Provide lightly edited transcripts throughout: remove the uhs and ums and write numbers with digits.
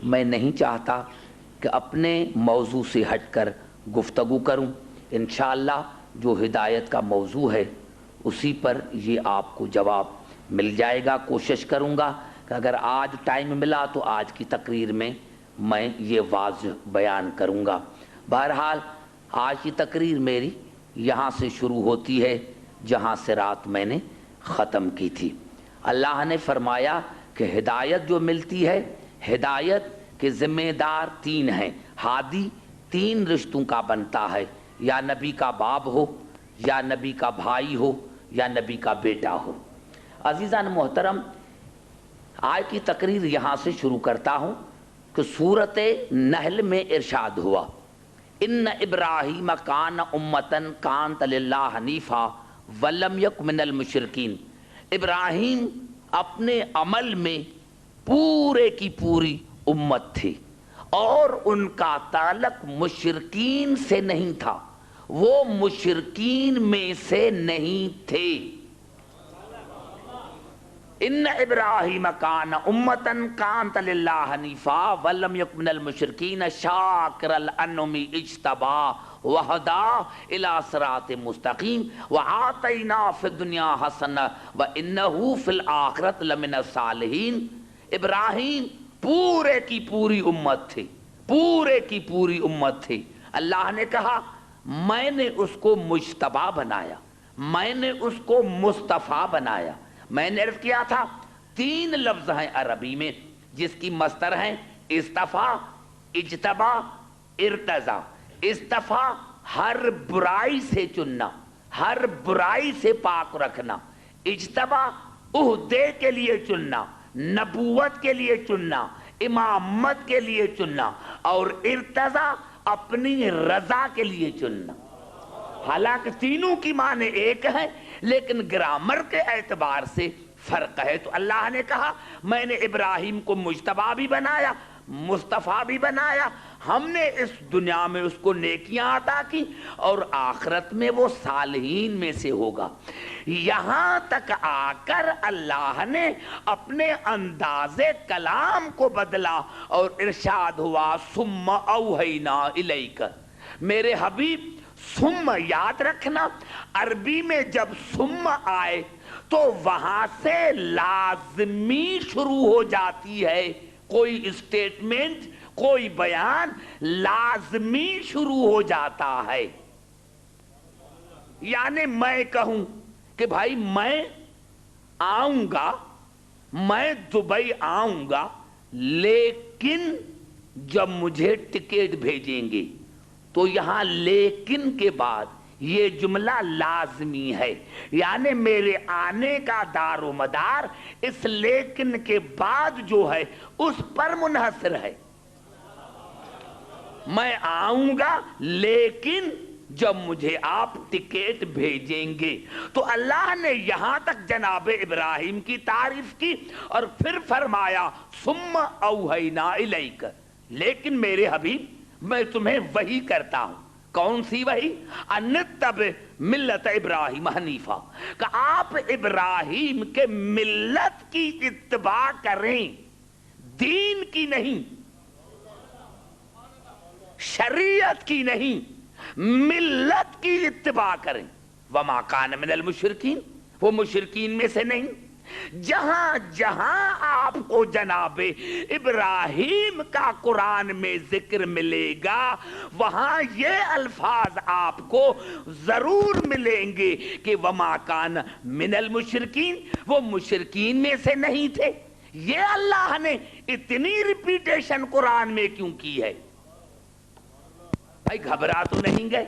میں نہیں چاہتا کہ اپنے موضوع سے ہٹ کر گفتگو کروں. انشاءاللہ جو ہدایت کا موضوع ہے اسی پر یہ آپ کو جواب مل جائے گا. کوشش کروں گا کہ اگر آج ٹائم ملا تو آج کی تقریر میں یہ واضح بیان کروں گا. بہرحال آج کی تقریر میری یہاں سے شروع ہوتی ہے جہاں سے رات میں نے ختم کی تھی. اللہ نے فرمایا کہ ہدایت جو ملتی ہے، ہدایت کے ذمہ دار تین ہیں. ہادی تین رشتوں کا بنتا ہے، یا نبی کا باپ ہو، یا نبی کا بھائی ہو، یا نبی کا بیٹا ہو. عزیزان محترم، آج کی تقریر یہاں سے شروع کرتا ہوں کہ سورۃ نحل میں ارشاد ہوا ان ابراہیم کان امتن کانت للہ حنیفا ولم یک من المشرکین. ابراہیم اپنے عمل میں پورے کی پوری امت تھی اور ان کا تعلق مشرکین سے نہیں تھا، وہ مشرکین میں سے نہیں تھے. ان ابراہیم کان امتن کانت للہ حنیفا ولم یک من المشرکین شاکر الانعم اجتبا وہدا الی صراط مستقیم وآتینا فی الدنیا حسنہ وانہ فی الآخرۃ لمن الصالحین. ابراہیم پورے کی پوری امت تھی، پورے کی پوری امت تھی. اللہ نے کہا میں نے اس کو مجتبی بنایا، میں نے اس کو مصطفیٰ بنایا. میں نے عرض کیا تھا تین لفظ ہیں عربی میں جس کی مصدر ہیں استفا، اجتبا، ارتضا. استفا ہر برائی سے چننا، ہر برائی سے پاک رکھنا. اجتبا عہدے کے لیے چننا، نبوت کے لیے چننا، امامت کے لیے چننا. اور ارتضا اپنی رضا کے لیے چننا. حالانکہ تینوں کی معنی ایک ہے لیکن گرامر کے اعتبار سے فرق ہے. تو اللہ نے کہا میں نے ابراہیم کو مجتبی بھی بنایا، مصطفیٰ بھی بنایا. ہم نے اس دنیا میں اس کو نیکیاں عطا کی اور آخرت میں وہ صالحین میں سے ہوگا. یہاں تک آ کر اللہ نے اپنے انداز کلام کو بدلا اور ارشاد ہوا ثم اوحینا الیک. میرے حبیب ثم یاد رکھنا، عربی میں جب ثم آئے تو وہاں سے لازمی شروع ہو جاتی ہے. کوئی اسٹیٹمنٹ، کوئی بیان لازمی شروع ہو جاتا ہے. یعنی میں کہوں کہ بھائی میں آؤں گا، میں دبئی آؤں گا، لیکن جب مجھے ٹکٹ بھیجیں گے تو یہاں لیکن کے بعد یہ جملہ لازمی ہے. یعنی میرے آنے کا دار و مدار اس لیکن کے بعد جو ہے اس پر منحصر ہے. میں آؤں گا لیکن جب مجھے آپ ٹکٹ بھیجیں گے. تو اللہ نے یہاں تک جناب ابراہیم کی تعریف کی اور پھر فرمایا ثم اوحینا الیک. لیکن میرے حبیب میں تمہیں وحی کرتا ہوں. کون سی وحی؟ انتبع ملت ابراہیم حنیفہ، کہ آپ ابراہیم کے ملت کی اتباع کریں، دین کی نہیں، شریعت کی نہیں، ملت کی اتباع کریں. وما کان من المشرکین، وہ مشرکین میں سے نہیں. جہاں جہاں آپ کو جناب ابراہیم کا قرآن میں ذکر ملے گا وہاں یہ الفاظ آپ کو ضرور ملیں گے کہ وما کان من المشرکین، وہ مشرکین میں سے نہیں تھے. یہ اللہ نے اتنی ریپیٹیشن قرآن میں کیوں کی ہے؟ بھائی گھبرا تو نہیں گئے؟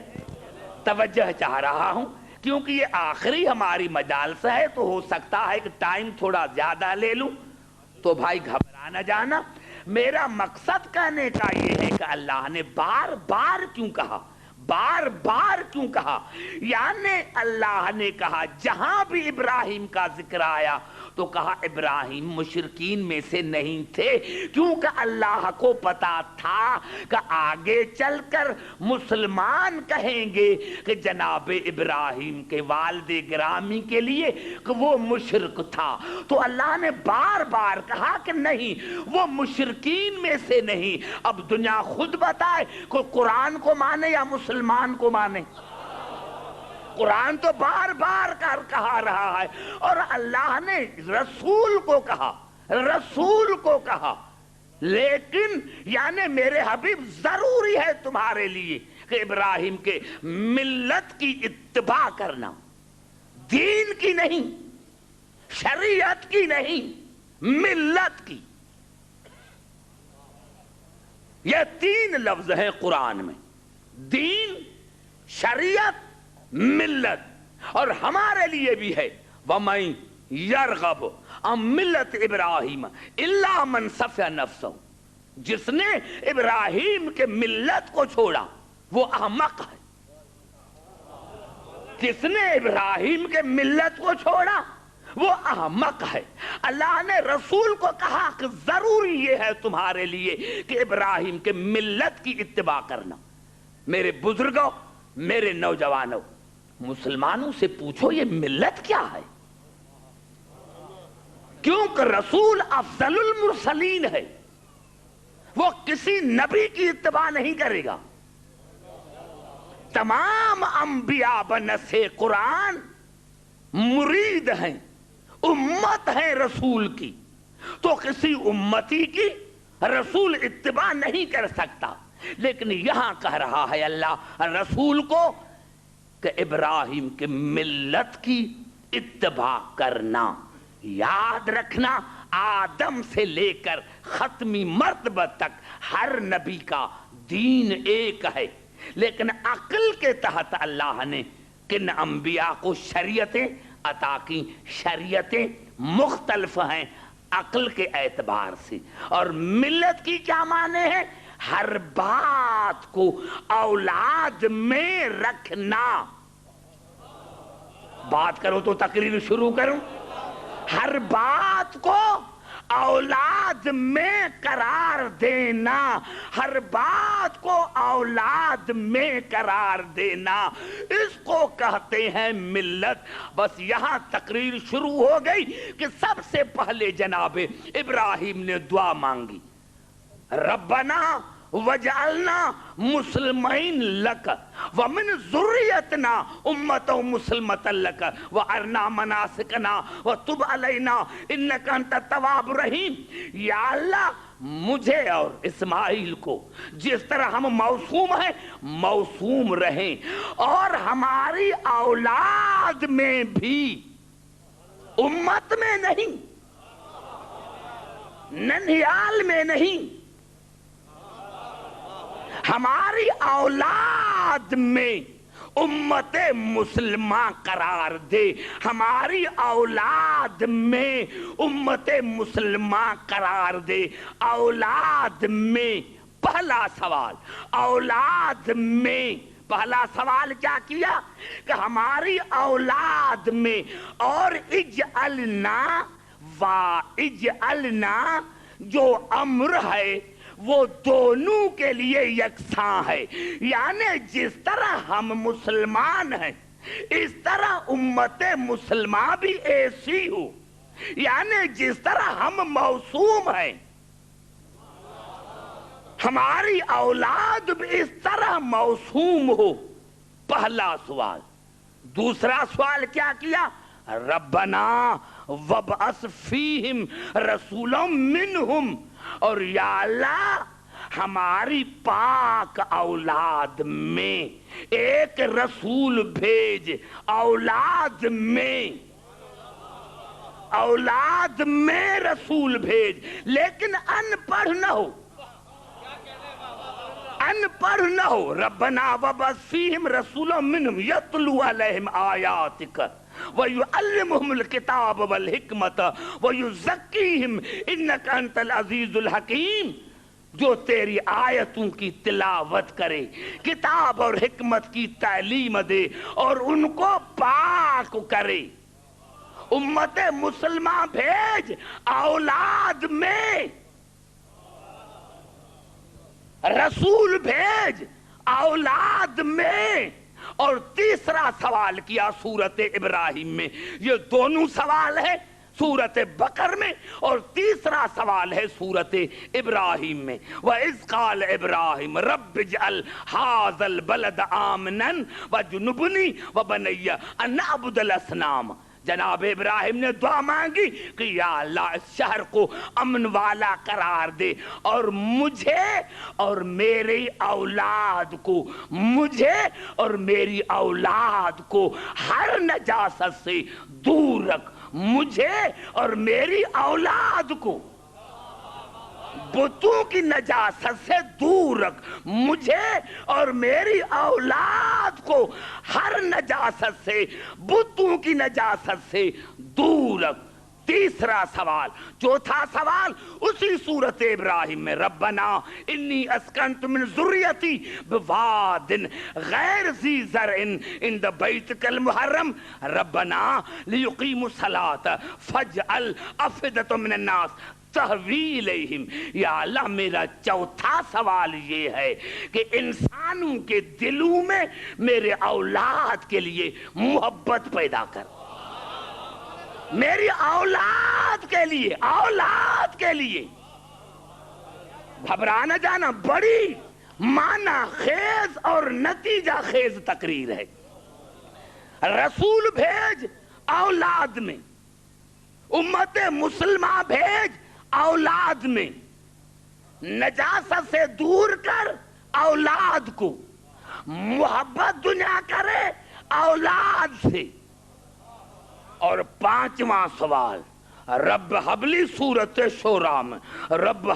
توجہ چاہ رہا ہوں کیونکہ یہ آخری ہماری مجالس ہے تو ہو سکتا ہے کہ ٹائم تھوڑا زیادہ لے لوں، تو بھائی گھبرا نہ جانا. میرا مقصد کہنے کا یہ ہے کہ اللہ نے بار بار کیوں کہا، بار بار کیوں کہا. یعنی اللہ نے کہا جہاں بھی ابراہیم کا ذکر آیا تو کہا ابراہیم مشرکین میں سے نہیں تھے، کیونکہ اللہ کو پتا تھا کہ آگے چل کر مسلمان کہیں گے کہ جناب ابراہیم کے والد گرامی کے لیے کہ وہ مشرک تھا، تو اللہ نے بار بار کہا کہ نہیں، وہ مشرکین میں سے نہیں۔ اب دنیا خود بتائے کہ قرآن کو مانے یا مسلمان کو مانے؟ قرآن تو بار بار کہا رہا ہے، اور اللہ نے رسول کو کہا، رسول کو کہا، لیکن یعنی میرے حبیب ضروری ہے تمہارے لیے کہ ابراہیم کے ملت کی اتباع کرنا، دین کی نہیں، شریعت کی نہیں، ملت کی۔ یہ تین لفظ ہیں قرآن میں، دین، شریعت، ملت، اور ہمارے لیے بھی ہے وَمَن يَرْغَبُ عَن مِلَّةِ إِبْرَاهِيمَ إِلَّا مَنْ سَفِهَ نَفْسَهُ، جس نے ابراہیم کے ملت کو چھوڑا وہ احمق ہے، جس نے ابراہیم کے ملت کو چھوڑا وہ احمق ہے۔ اللہ نے رسول کو کہا کہ ضروری یہ ہے تمہارے لیے کہ ابراہیم کے ملت کی اتباع کرنا۔ میرے بزرگوں، میرے نوجوانوں، مسلمانوں سے پوچھو یہ ملت کیا ہے؟ کیونکہ رسول افضل المرسلین ہے، وہ کسی نبی کی اتباع نہیں کرے گا۔ تمام انبیاء بنص قرآن مرید ہیں، امت ہے رسول کی، تو کسی امتی کی رسول اتباع نہیں کر سکتا۔ لیکن یہاں کہہ رہا ہے اللہ رسول کو کہ ابراہیم کے ملت کی اتباع کرنا۔ یاد رکھنا، آدم سے لے کر ختمی مرتبہ تک ہر نبی کا دین ایک ہے، لیکن عقل کے تحت اللہ نے کن انبیاء کو شریعتیں عطا کی، شریعتیں مختلف ہیں عقل کے اعتبار سے۔ اور ملت کی کیا معنی ہے؟ ہر بات کو اولاد میں رکھنا۔ بات کرو تو تقریر شروع کروں، ہر بات کو اولاد میں قرار دینا، ہر بات کو اولاد میں قرار دینا، اس کو کہتے ہیں ملت۔ بس یہاں تقریر شروع ہو گئی کہ سب سے پہلے جناب ابراہیم نے دعا مانگی، ربنا وجعلنا مسلمین لک ومن ذریتنا امتا مسلمتا لک وارنا مناسکنا وتب علینا انک انت التواب الرحیم۔ یا اللہ مجھے اور اسماعیل کو جس طرح ہم موسوم ہیں موسوم رہیں، اور ہماری اولاد میں بھی، امت میں نہیں، ننھیال میں نہیں، ہماری اولاد میں امت مسلمہ قرار دے، ہماری اولاد میں امت مسلمہ قرار دے۔ اولاد میں پہلا سوال، اولاد میں پہلا سوال کیا کیا کہ ہماری اولاد میں، اور اجعلنا و اجعلنا جو امر ہے وہ دونوں کے لیے یکساں ہے، یعنی جس طرح ہم مسلمان ہیں اس طرح امت مسلمہ بھی ایسی ہو، یعنی جس طرح ہم موسوم ہیں ہماری اولاد بھی اس طرح موسوم ہو۔ پہلا سوال۔ دوسرا سوال کیا کیا؟ ربنا وابعث فیہم رسولا منہم، اور یا اللہ ہماری پاک اولاد میں ایک رسول بھیج، اولاد میں، اولاد میں رسول بھیج، لیکن ان پڑھ نہ ہو، ان پڑھ نہ ہو۔ ربنا وابعث فیہم رسولا منہم یتلو علیہم آیاتک وَيُعَلِّمُهُمُ الْكِتَابَ وَالْحِكْمَةَ وَيُزَكِّيهِمْ إِنَّكَ أَنْتَ الْعَزِيزُ الْحَكِيمُ، جو تیری آیتوں کی تلاوت کرے، کتاب اور حکمت کی تعلیم دے، اور ان کو پاک کرے، امت مسلمہ بھیج اولاد میں، رسول بھیج اولاد میں۔ اور تیسرا سوال کیا سورت ابراہیم میں، یہ دونوں سوال ہے سورت بقر میں، اور تیسرا سوال ہے سورت ابراہیم میں۔ وَإِذْ قَالَ إِبْرَاهِيمُ رَبِّ اجْعَلْ هَٰذَا الْبَلَدَ آمِنًا وَاجْنُبْنِي وَبَنِيَّ أَن نَّعْبُدَ الْأَصْنَامَ۔ جناب ابراہیم نے دعا مانگی کہ یا اللہ اس شہر کو امن والا قرار دے، اور مجھے اور میری اولاد کو، مجھے اور میری اولاد کو ہر نجاست سے دور رکھ، مجھے اور میری اولاد کو بتوں کی نجاست سے دور رکھ، مجھے اور میری اولاد کو ہر نجاست سے، بتوں کی نجاست سے دور رکھ۔ تیسرا سوال، چوتھا سوال اسی سورت ابراہیم میں، ربنا انی اسکنت من ذریتی بواد غیر ذی زرع عند بیتک المحرم ربنا لیقیموا الصلاۃ فاجعل افئدۃ من الناس تہوی الیہم۔ یا اللہ میرا چوتھا سوال یہ ہے کہ انسانوں کے دلوں میں میرے اولاد کے لیے محبت پیدا کر، میری اولاد کے لیے، اولاد کے لیے۔ گھبرا نہ جانا، بڑی معنی خیز اور نتیجہ خیز تقریر ہے۔ رسول بھیج اولاد میں، امت مسلمہ بھیج اولاد میں، نجاست سے دور کر اولاد کو، محبت دنیا کرے اولاد سے۔ اور پانچواں سوال، رب حبلی سورت شورا میں، رب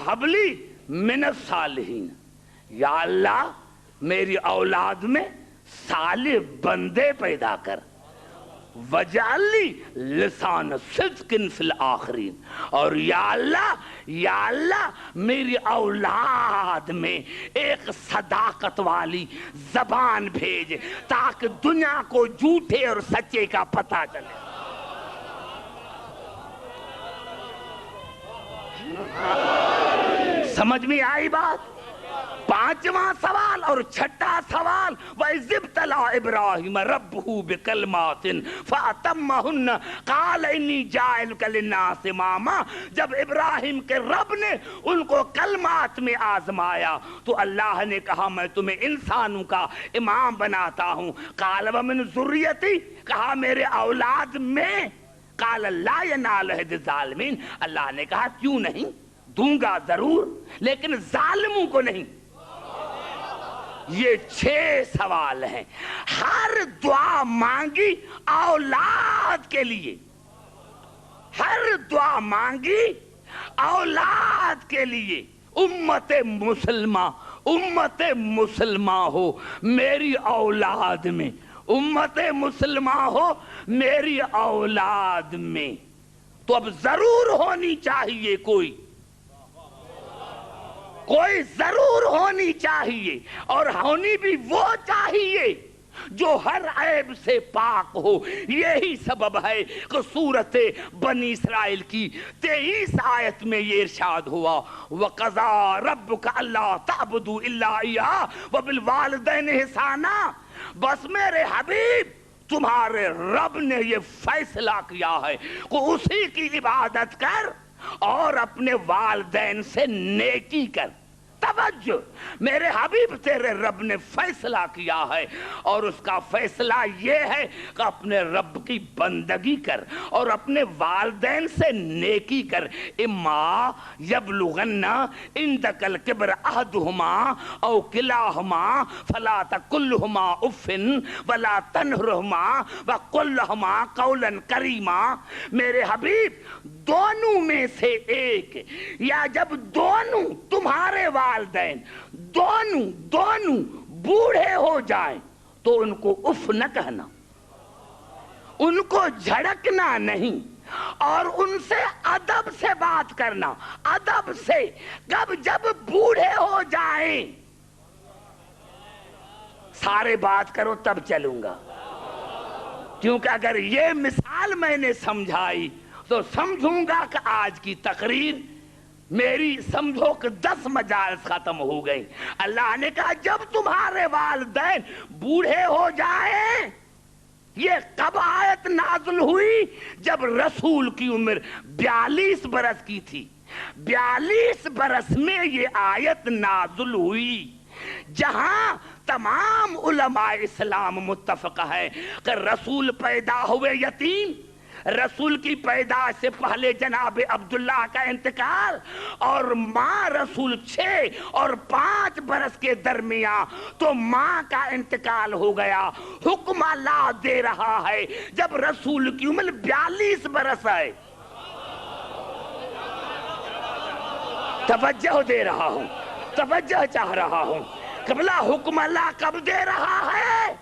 حبلی من الصالحین، یا اللہ میری اولاد میں صالح بندے پیدا کر، وجعل لی لسان صدق فی الآخرین، اور یا اللہ میری اولاد میں ایک صداقت والی زبان بھیج تاکہ دنیا کو جھوٹے اور سچے کا پتہ چلے۔ سمجھ میں آئی بات؟ پانچواں سوال اور چھٹا سوال، وَإِذِ ابْتَلَىٰ إِبْرَاهِيمَ رَبُّهُ بِكَلِمَاتٍ فَأَتَمَّهُنَّ قَالَ إِنِّي جَاعِلُكَ لِلنَّاسِ إِمَامًا۔ جب ابراہیم کے رب نے ان کو کلمات میں آزمایا تو اللہ نے کہا میں تمہیں انسانوں کا امام بناتا ہوں۔ قَالَ وَمِنْ ذُرِّيَّتِي، کہا میرے اولاد میں۔ قَالَ لَا يَنَالُ عَهْدِ الظَّالِمِينَ، اللہ نے کہا کیوں نہیں، دوں گا ضرور لیکن ظالموں کو نہیں۔ یہ 6 سوال ہیں، ہر دعا مانگی اولاد کے لیے، ہر دعا مانگی اولاد کے لیے۔ امت مسلمہ ہو میری اولاد میں، امت مسلمہ ہو میری اولاد میں، تو اب ضرور ہونی چاہیے کوئی ضرور ہونی چاہیے، اور ہونی بھی وہ چاہیے جو ہر عیب سے پاک ہو۔ یہی سبب ہے کہ سورت بنی اسرائیل کی 23 آیت میں یہ ارشاد ہوا، وَقَضَىٰ رَبُّكَ أَلَّا تَعْبُدُوا إِلَّا إِيَّاهُ وَبِالْوَالِدَيْنِ إِحْسَانًا۔ بس میرے حبیب تمہارے رب نے یہ فیصلہ کیا ہے کہ اسی کی عبادت کر اور اپنے والدین سے نیکی کر۔ توجہ، میرے حبیب تیرے رب نے فیصلہ کیا ہے، اور اس کا فیصلہ یہ ہے کہ اپنے رب کی بندگی کر اور اپنے والدین سے نیکی کر۔ اما یبلغن عندک الکبر احدہما او کلاہما فلا تقل لہما اف ولا تنہرہما وقل لہما قولا کریما۔ میرے حبیب دونوں میں سے ایک، یا جب دونوں تمہارے والدین دونوں بوڑھے ہو جائیں تو ان کو اف نہ کہنا، ان کو جھڑکنا نہیں، اور ان سے ادب سے بات کرنا، ادب سے۔ کب؟ جب بوڑھے ہو جائیں۔ سارے بات کرو تب چلوں گا۔ کیونکہ اگر یہ مثال میں نے سمجھائی تو سمجھوں گا کہ آج کی تقریر میری سمجھو کہ 10 مجالس ختم ہو گئی. اللہ نے کہا جب تمہارے والدین بوڑھے ہو جائیں. یہ کب آیت نازل ہوئی؟ جب رسول کی عمر 42 برس کی تھی. 42 برس میں یہ آیت نازل ہوئی، جہاں تمام علماء اسلام متفق ہے کہ رسول پیدا ہوئے یتیم، رسول کی پیدائش سے پہلے جناب عبداللہ کا انتقال، اور ماں رسول 6 اور 5 برس کے درمیان تو ماں کا انتقال ہو گیا. حکم اللہ دے رہا ہے جب رسول کی عمر 42 برس ہے. توجہ دے رہا ہوں، توجہ چاہ رہا ہوں. قبلہ حکم اللہ کب دے رہا ہے؟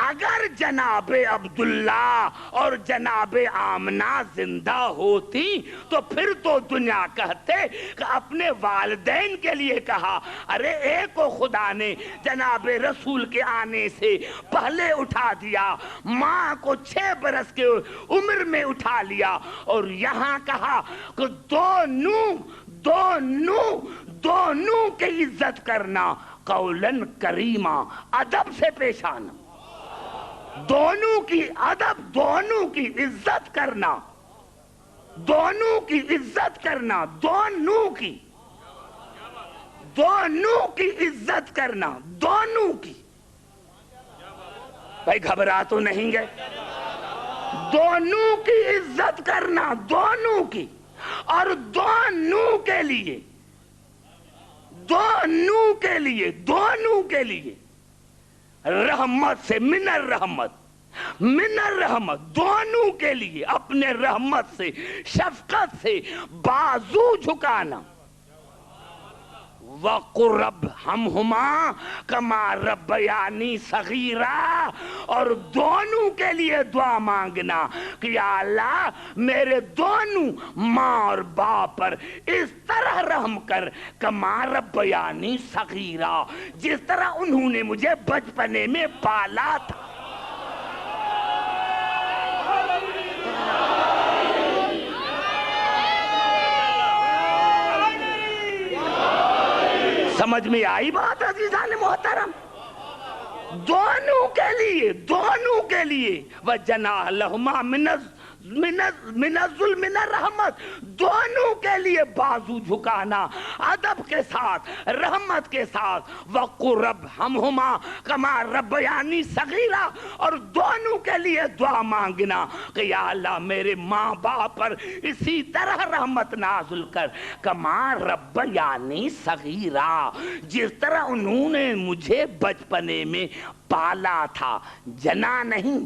اگر جناب عبداللہ اور جناب آمنہ زندہ ہوتی تو پھر تو دنیا کہتے کہ اپنے والدین کے لیے کہا. ارے ایک کو خدا نے جناب رسول کے آنے سے پہلے اٹھا دیا، ماں کو 6 برس کے عمر میں اٹھا لیا، اور یہاں کہا کہ دونوں کی عزت کرنا قولاً کریمہ، ادب سے پیش آنا. دونوں کی ادب، دونوں کی عزت کرنا، دونوں کی عزت کرنا، دونوں کی عزت کرنا، دونوں کی. بھائی گھبرا تو نہیں گئے؟ دونوں کی عزت کرنا، دونوں کی، اور دونوں کے لیے رحمت سے من الرحمت دونوں کے لیے اپنے رحمت سے، شفقت سے بازو جھکانا. وَقُلْ رَبِّرْحَمْهُمَا كَمَا رَبَّيَانِي صَغِيرًا، اور دونوں کے لیے دعا مانگنا کہ یا اللہ میرے دونوں ماں اور باپ پر اس طرح رحم کر كَمَا رَبَّيَانِي صَغِيرًا، جس طرح انہوں نے مجھے بچپنے میں پالا تھا. سمجھ میں آئی بات عزیزان محترم؟ دونوں کے لیے وَجَنَاحَ لَهُمَا من الظلم من الرحمت، دونوں کے لیے بازو جھکانا ادب کے ساتھ، رحمت کے ساتھ. وَقُلْ رَبِّرْحَمْهُمَا كَمَا رَبَّيَانِي صَغِيرًا، اور دونوں کے لیے دعا مانگنا کہ یا اللہ میرے ماں باپ پر اسی طرح رحمت نازل کر كَمَا رَبَّيَانِي صَغِيرًا، جس طرح انہوں نے مجھے بچپنے میں پالا تھا، جنا نہیں.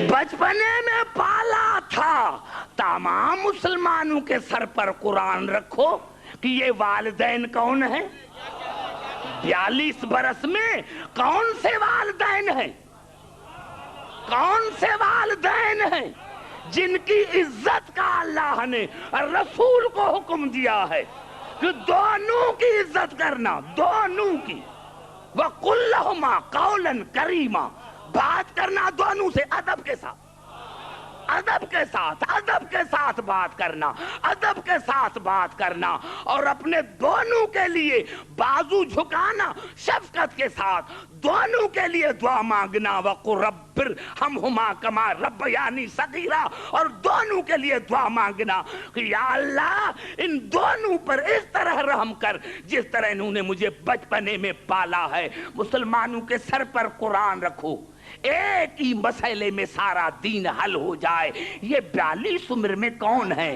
بچپنے میں پالا تھا. تمام مسلمانوں کے سر پر قرآن رکھو کہ یہ والدین کون ہیں؟ 42 برس میں کون سے والدین ہیں؟ کون سے والدین ہیں جن کی عزت کا اللہ نے رسول کو حکم دیا ہے کہ دونوں کی عزت کرنا، دونوں کی. وَقُلْ لَهُمَا قَوْلًا كَرِيمًا، بات کرنا دونوں سے ادب کے ساتھ، ادب کے ساتھ بات کرنا، ادب کے ساتھ بات کرنا، اور اپنے دونوں کے لیے بازو جھکانا شفقت کے ساتھ. دونوں کے لیے دعا مانگنا وَقُلْ رَبِّرْحَمْهُمَا كَمَا رَبَّيَانِي صَغِيرًا، اور دونوں کے لیے دعا مانگنا کہ یا اللہ ان دونوں پر اس طرح رحم کر جس طرح انہوں نے مجھے بچپنے میں پالا ہے. مسلمانوں کے سر پر قرآن رکھو، ایک ہی مسئلے میں سارا دین حل ہو جائے. یہ 42 عمر میں کون ہے؟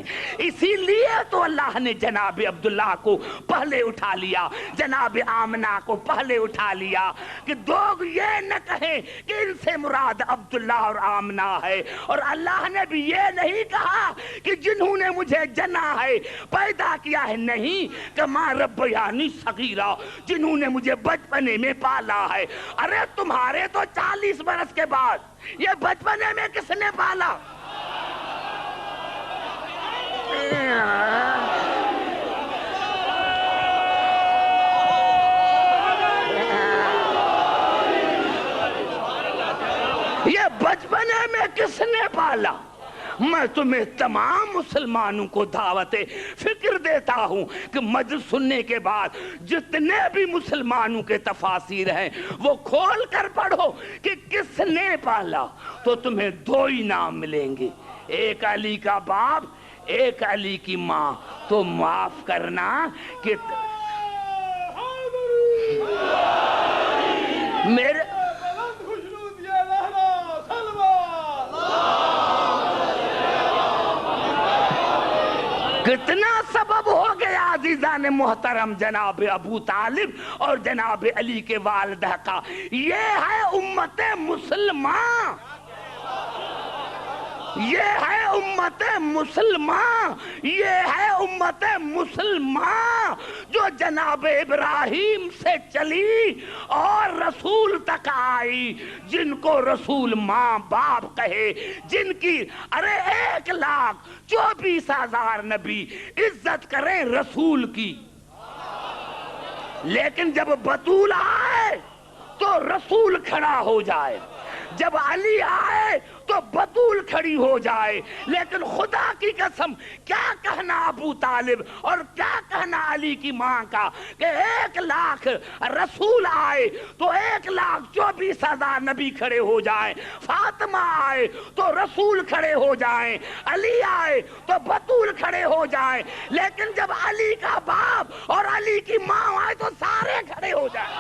اسی لیے تو اللہ نے جناب عبداللہ کو پہلے اٹھا لیا، جناب آمنہ کو پہلے اٹھا لیا کہ لوگ یہ نہ کہیں کہ ان سے مراد عبداللہ اور آمنہ ہے. اور اللہ نے بھی یہ نہیں کہا کہ جنہوں نے مجھے جنا ہے، پیدا کیا ہے، نہیں کہ ماں ربیانی صغیرہ، جنہوں نے مجھے بچپنے میں پالا ہے. ارے تمہارے تو 40 برس کے بعد، یہ بچپنے میں کس نے پالا؟ یہ بچپنے میں کس نے پالا؟ میں تمہیں تمام مسلمانوں کو دعوت فکر دیتا ہوں کہ مجلس سننے کے بعد جتنے بھی مسلمانوں کے تفاسیر ہیں وہ کھول کر پڑھو کہ کس نے پالا، تو تمہیں دو ہی نام ملیں گے، ایک علی کا باپ، ایک علی کی ماں۔ تو معاف کرنا کہ میرے کتنا سبب ہو گیا عزیزان محترم جناب ابو طالب اور جناب علی کے والدہ کا۔ یہ ہے امت مسلمان، یہ ہے امت مسلمان، یہ ہے امت مسلمان جو جناب ابراہیم سے چلی اور رسول تک آئی، جن کو رسول ماں باپ کہے، جن کی 1,24,000 نبی عزت کریں رسول کی، لیکن جب بطول آئے تو رسول کھڑا ہو جائے، جب علی آئے تو بطول کھڑی ہو جائے۔ لیکن خدا کی قسم کیا کہنا ابو طالب اور کیا کہنا علی کی ماں کا کہ 1,00,000 رسول آئے تو 1,24,000 نبی کھڑے ہو جائیں، فاطمہ آئے تو رسول کھڑے ہو جائیں، علی آئے تو بطول کھڑے ہو جائیں، لیکن جب علی کا باپ اور علی کی ماں آئے تو سارے کھڑے ہو جائیں۔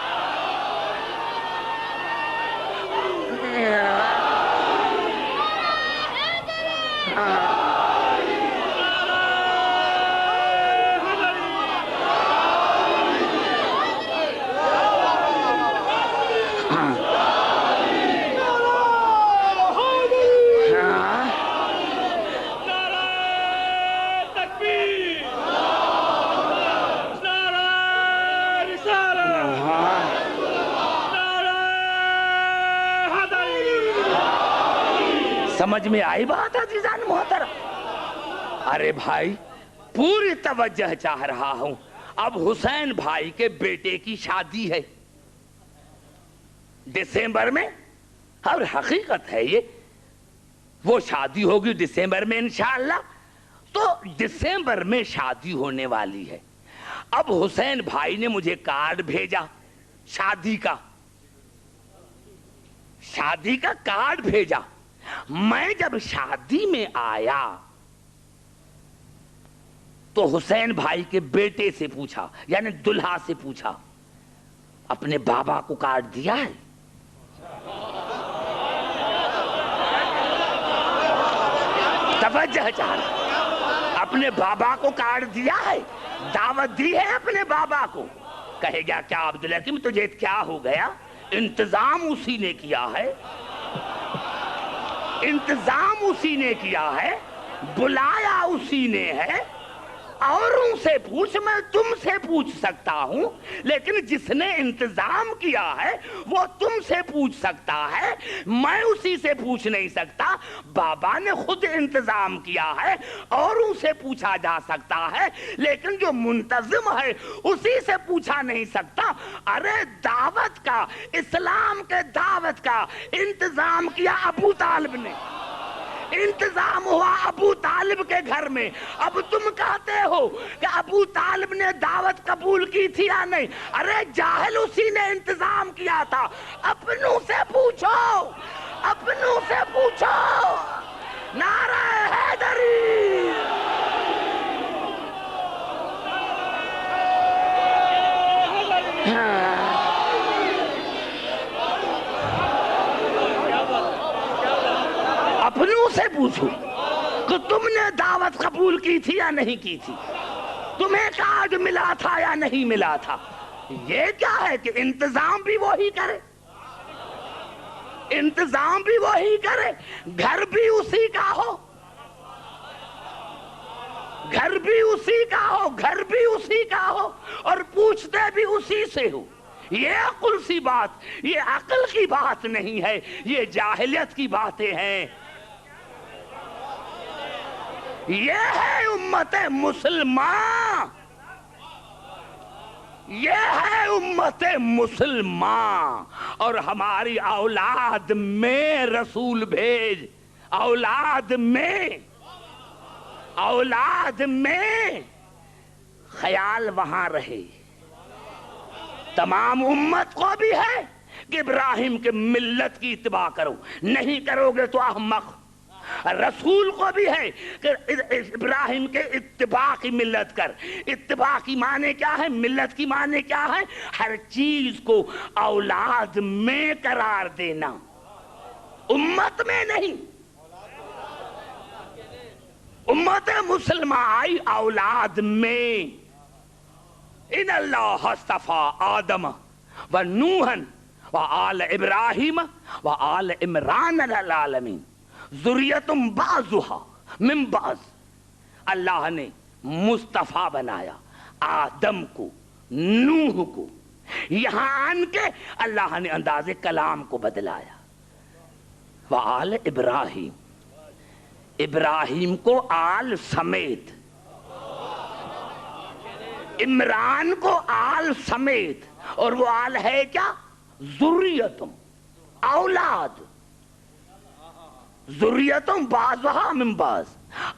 سمجھ میں آئی بات عزیزان محترم؟ ارے بھائی پوری توجہ چاہ رہا ہوں۔ اب حسین بھائی کے بیٹے کی شادی ہے دسمبر میں، اور حقیقت ہے یہ، وہ شادی ہوگی دسمبر میں انشاءاللہ۔ تو دسمبر میں شادی ہونے والی ہے۔ اب حسین بھائی نے مجھے کارڈ بھیجا شادی کا کارڈ بھیجا۔ میں جب شادی میں آیا تو حسین بھائی کے بیٹے سے پوچھا، یعنی دلہا سے پوچھا، اپنے بابا کو کارڈ دیا ہے؟ توجہ چاہ رہا، اپنے بابا کو کارڈ دیا ہے، دعوت دی ہے اپنے بابا کو؟ کہے گا کیا عبدالحکیم تجھے کیا ہو گیا؟ انتظام اسی نے کیا ہے، انتظام اسی نے کیا ہے، بلایا اسی نے ہے۔ اوروں سے پوچھ، میں تم سے پوچھ سکتا ہوں، لیکن جس نے انتظام کیا ہے وہ تم سے پوچھ سکتا ہے، میں اسی سے پوچھ نہیں سکتا۔ بابا نے خود انتظام کیا ہے، اوروں سے پوچھا جا سکتا ہے، لیکن جو منتظم ہے اسی سے پوچھا نہیں سکتا۔ ارے دعوت کا، اسلام کے دعوت کا انتظام کیا ابو طالب نے، انتظام ہوا ابو طالب کے گھر میں۔ اب تم کہتے ہو کہ ابو طالب نے دعوت قبول کی تھی یا نہیں؟ ارے جاہل، اسی نے انتظام کیا تھا۔ اپنوں سے پوچھو، اپنوں سے پوچھو۔ نعرہ حیدری، اپنوں سے پوچھو کہ تم نے دعوت قبول کی تھی یا نہیں کی تھی، تمہیں کارڈ ملا تھا یا نہیں ملا تھا۔ یہ کیا ہے کہ انتظام بھی وہی کرے، انتظام بھی وہی کرے، گھر بھی اسی کا ہو، گھر بھی اسی کا ہو، گھر بھی اسی کا ہو، اور پوچھتے بھی اسی سے ہو۔ یہ عقل سی بات، یہ عقل کی بات نہیں ہے، یہ جاہلیت کی باتیں ہیں۔ یہ ہے امت مسلمان، یہ ہے امت مسلمان، اور ہماری اولاد میں رسول بھیج، اولاد میں خیال وہاں رہے۔ تمام امت کو بھی ہے کہ ابراہیم کے ملت کی اتباع کرو، نہیں کرو گے تو احمق۔ رسول کو بھی ہے کہ ابراہیم کے اتباع کی ملت کر۔ اتباع کی معنی کیا ہے؟ ملت کی معنی کیا ہے؟ ہر چیز کو اولاد میں قرار دینا، امت میں نہیں۔ امت مسلمہ آئی اولاد میں۔ ان اللہ اصطفیٰ آدم و نوحا و آل ابراہیم و آل عمران العالمین ذریتم بعضھا من بعض۔ اللہ نے مصطفیٰ بنایا آدم کو، نوح کو، یہاں آن کے اللہ نے انداز کلام کو بدلایا۔ و آل ابراہیم، ابراہیم کو آل سمیت، عمران کو آل سمیت، اور وہ آل ہے کیا؟ ذریتم، اولاد، ذریتم بعضھا من بعض،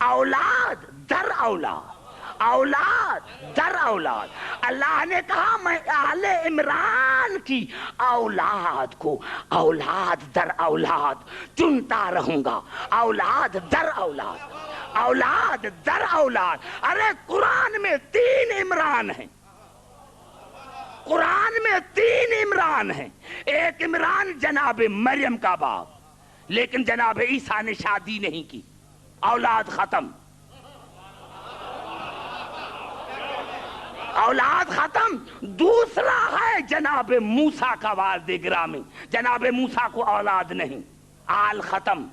اولاد در اولاد، اولاد در اولاد۔ اللہ نے کہا میں آل عمران کی اولاد کو اولاد در اولاد چنتا رہوں گا، اولاد در اولاد، اولاد در اولاد۔ ارے قرآن میں 3 عمران ہیں، قرآن میں 3 عمران ہیں۔ ایک عمران جناب مریم کا باپ، لیکن جناب عیسیٰ نے شادی نہیں کی، اولاد ختم، اولاد ختم۔ دوسرا ہے جناب موسیٰ کا والد گرامی، جناب موسیٰ کو اولاد نہیں، آل ختم۔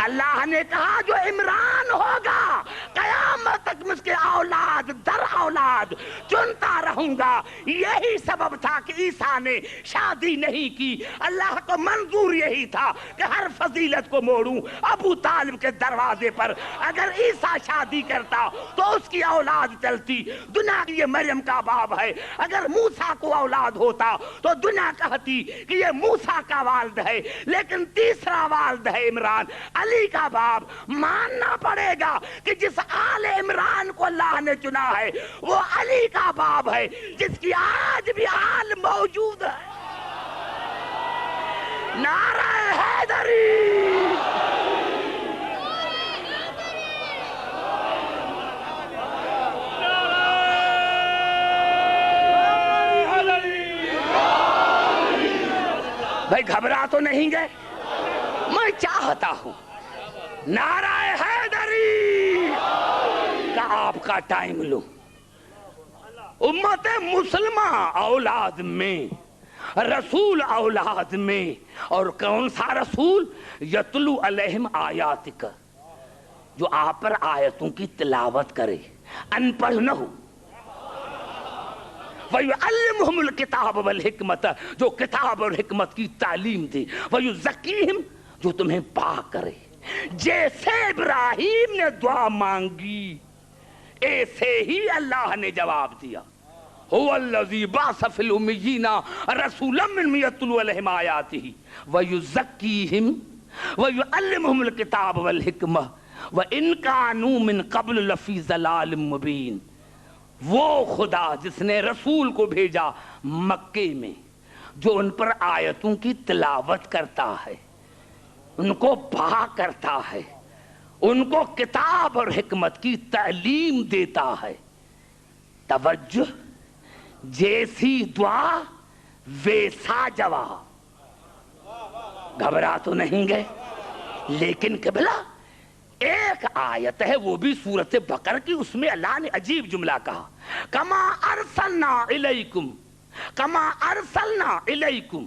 اللہ نے کہا جو عمران ہوگا قیامت تک اس کے اولاد در اولاد چنتا رہوں گا۔ یہی سبب تھا کہ عیسیٰ نے شادی نہیں کی۔ اللہ کو منظور یہی تھا کہ ہر فضیلت کو موڑوں ابو طالب کے دروازے پر۔ اگر عیسیٰ شادی کرتا تو اس کی اولاد چلتی، دنیا کی یہ مریم کا باپ ہے۔ اگر موسیٰ کو اولاد ہوتا تو دنیا کہتی کہ یہ موسیٰ کا والد ہے، لیکن تیسرا والد ہے عمران، علی کا باپ۔ ماننا پڑے گا کہ جس آل عمران کو اللہ نے چنا ہے وہ علی کا باپ ہے، جس کی آج بھی آل موجود ہے۔ نعرہ حیدری، بھائی گھبرا تو نہیں گئے؟ میں چاہتا ہوں نعرہ حیدری کا آپ کا ٹائم لوں۔ امت مسلمہ اولاد میں، رسول اولاد میں، اور کون سا رسول؟ یتلو علیہم آیاتک، جو آپ پر آیتوں کی تلاوت کرے، ان پڑھ نہ ہو۔ وَيُعَلِّمُهُمُ الْكِتَابَ وَالْحِكْمَةَ، جو کتاب اور حکمت کی تعلیم دے۔ وَيُزَكِّيهِمْ، جو تمہیں پاک کرے۔ جیسے ابراہیم نے دعا مانگی ایسے ہی اللہ نے جواب دیا۔ هُوَ الَّذِي بَعَثَ فِي الْأُمِّيِّينَ رَسُولًا مِّنْهُمْ يَتْلُو عَلَيْهِمْ آيَاتِهِ وَيُزَكِّيهِمْ وَيُعَلِّمُهُمُ الْكِتَابَ وَالْحِكْمَةَ وَإِنْ كَانُوا مِنْ قَبْلُ لَفِي ضَلَالٍ مُّبِينٍ۔ وہ خدا جس نے رسول کو بھیجا مکے میں، جو ان پر آیتوں کی تلاوت کرتا ہے، ان کو پاک کرتا ہے، ان کو کتاب اور حکمت کی تعلیم دیتا ہے۔ توجہ، جیسی دعا ویسا جواب۔ گھبرا تو نہیں گئے؟ لیکن قبلہ ایک آیت ہے، وہ بھی سورۃ بقرہ کی، اس میں اللہ نے عجیب جملہ کہا، کما ارسلنا الیکم، کما ارسلنا الیکم،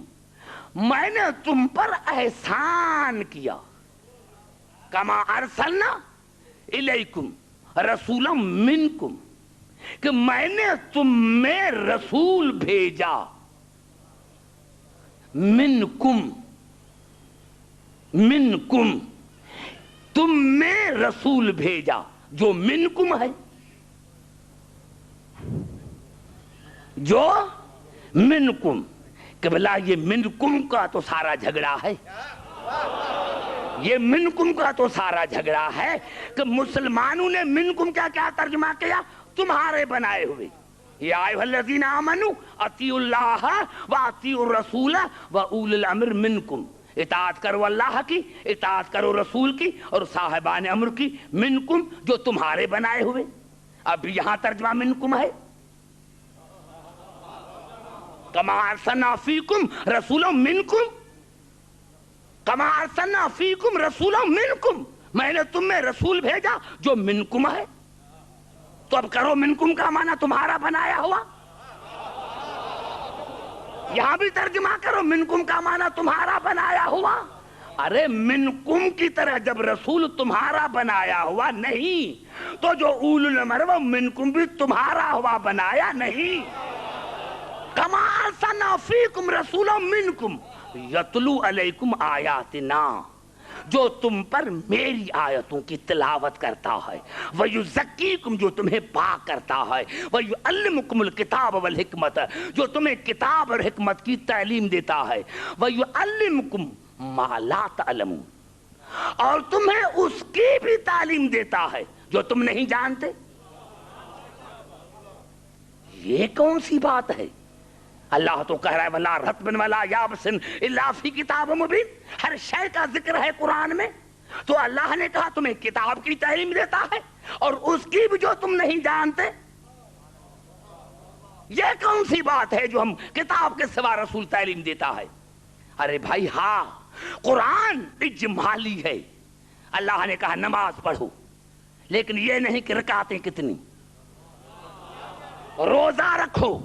میں نے تم پر احسان کیا، کما ارسلنا الیکم رسولا منکم، کہ میں نے تم میں رسول بھیجا، منکم، منکم تم میں رسول بھیجا جو منکم ہے، جو منکم. قبلہ یہ منکم کا تو سارا جھگڑا ہے، یہ منکم کا تو سارا جھگڑا ہے کہ مسلمانوں نے منکم کیا ترجمہ کیا؟ تمہارے بنائے ہوئے. یا ایھا الذین آمنوا اطیعوا اللہ واطیعوا الرسول واولی الامر منکم. اطاعت کرو اللہ کی، اطاعت کرو رسول کی اور صاحبان امر کی، منکم جو تمہارے بنائے ہوئے. اب یہاں ترجمہ منکم ہے. کما ارسلنا فیکم رسولا منکم، کما ارسلنا فیکم رسولا منکم، میں نے تم میں رسول بھیجا جو منکم ہے. تو اب کرو منکم کا معنی تمہارا بنایا ہوا. یہاں بھی ترجمہ کرو منکم کا معنی تمہارا بنایا ہوا. ارے منکم کی طرح جب رسول تمہارا بنایا ہوا نہیں تو جو اولو الامر وہ منکم بھی تمہارا ہوا بنایا نہیں. کما ارسلنا فیکم رسولا منکم یتلو علیکم آیاتنا، جو تم پر میری آیتوں کی تلاوت کرتا ہے، وَيُزَكِّيكُمْ جو تمہیں پاک کرتا ہے، وَيُعَلِّمُكُمُ الْكِتَابَ وَالْحِکْمَةَ جو تمہیں کتاب اور حکمت کی تعلیم دیتا ہے، وَيُعَلِّمُكُمْ مَا لَا تَعْلَمُونَ اور تمہیں اس کی بھی تعلیم دیتا ہے جو تم نہیں جانتے. یہ کون سی بات ہے؟ اللہ تو کہہ رہا ہے وَلَا رَطْبٍ وَلَا يَابِسٍ إِلَّا فِي كِتَابٍ مُبِينٍ. ہر شے کا ذکر ہے قرآن میں. تو اللہ نے کہا تمہیں کتاب کی تعلیم دیتا ہے اور اس کی بھی جو تم نہیں جانتے. یہ کون سی بات ہے جو ہم کتاب کے سوا رسول تعلیم دیتا ہے؟ ارے بھائی ہاں، قرآن اجمالی ہے. اللہ نے کہا نماز پڑھو، لیکن یہ نہیں کہ رکعتیں کتنی، روزہ رکھو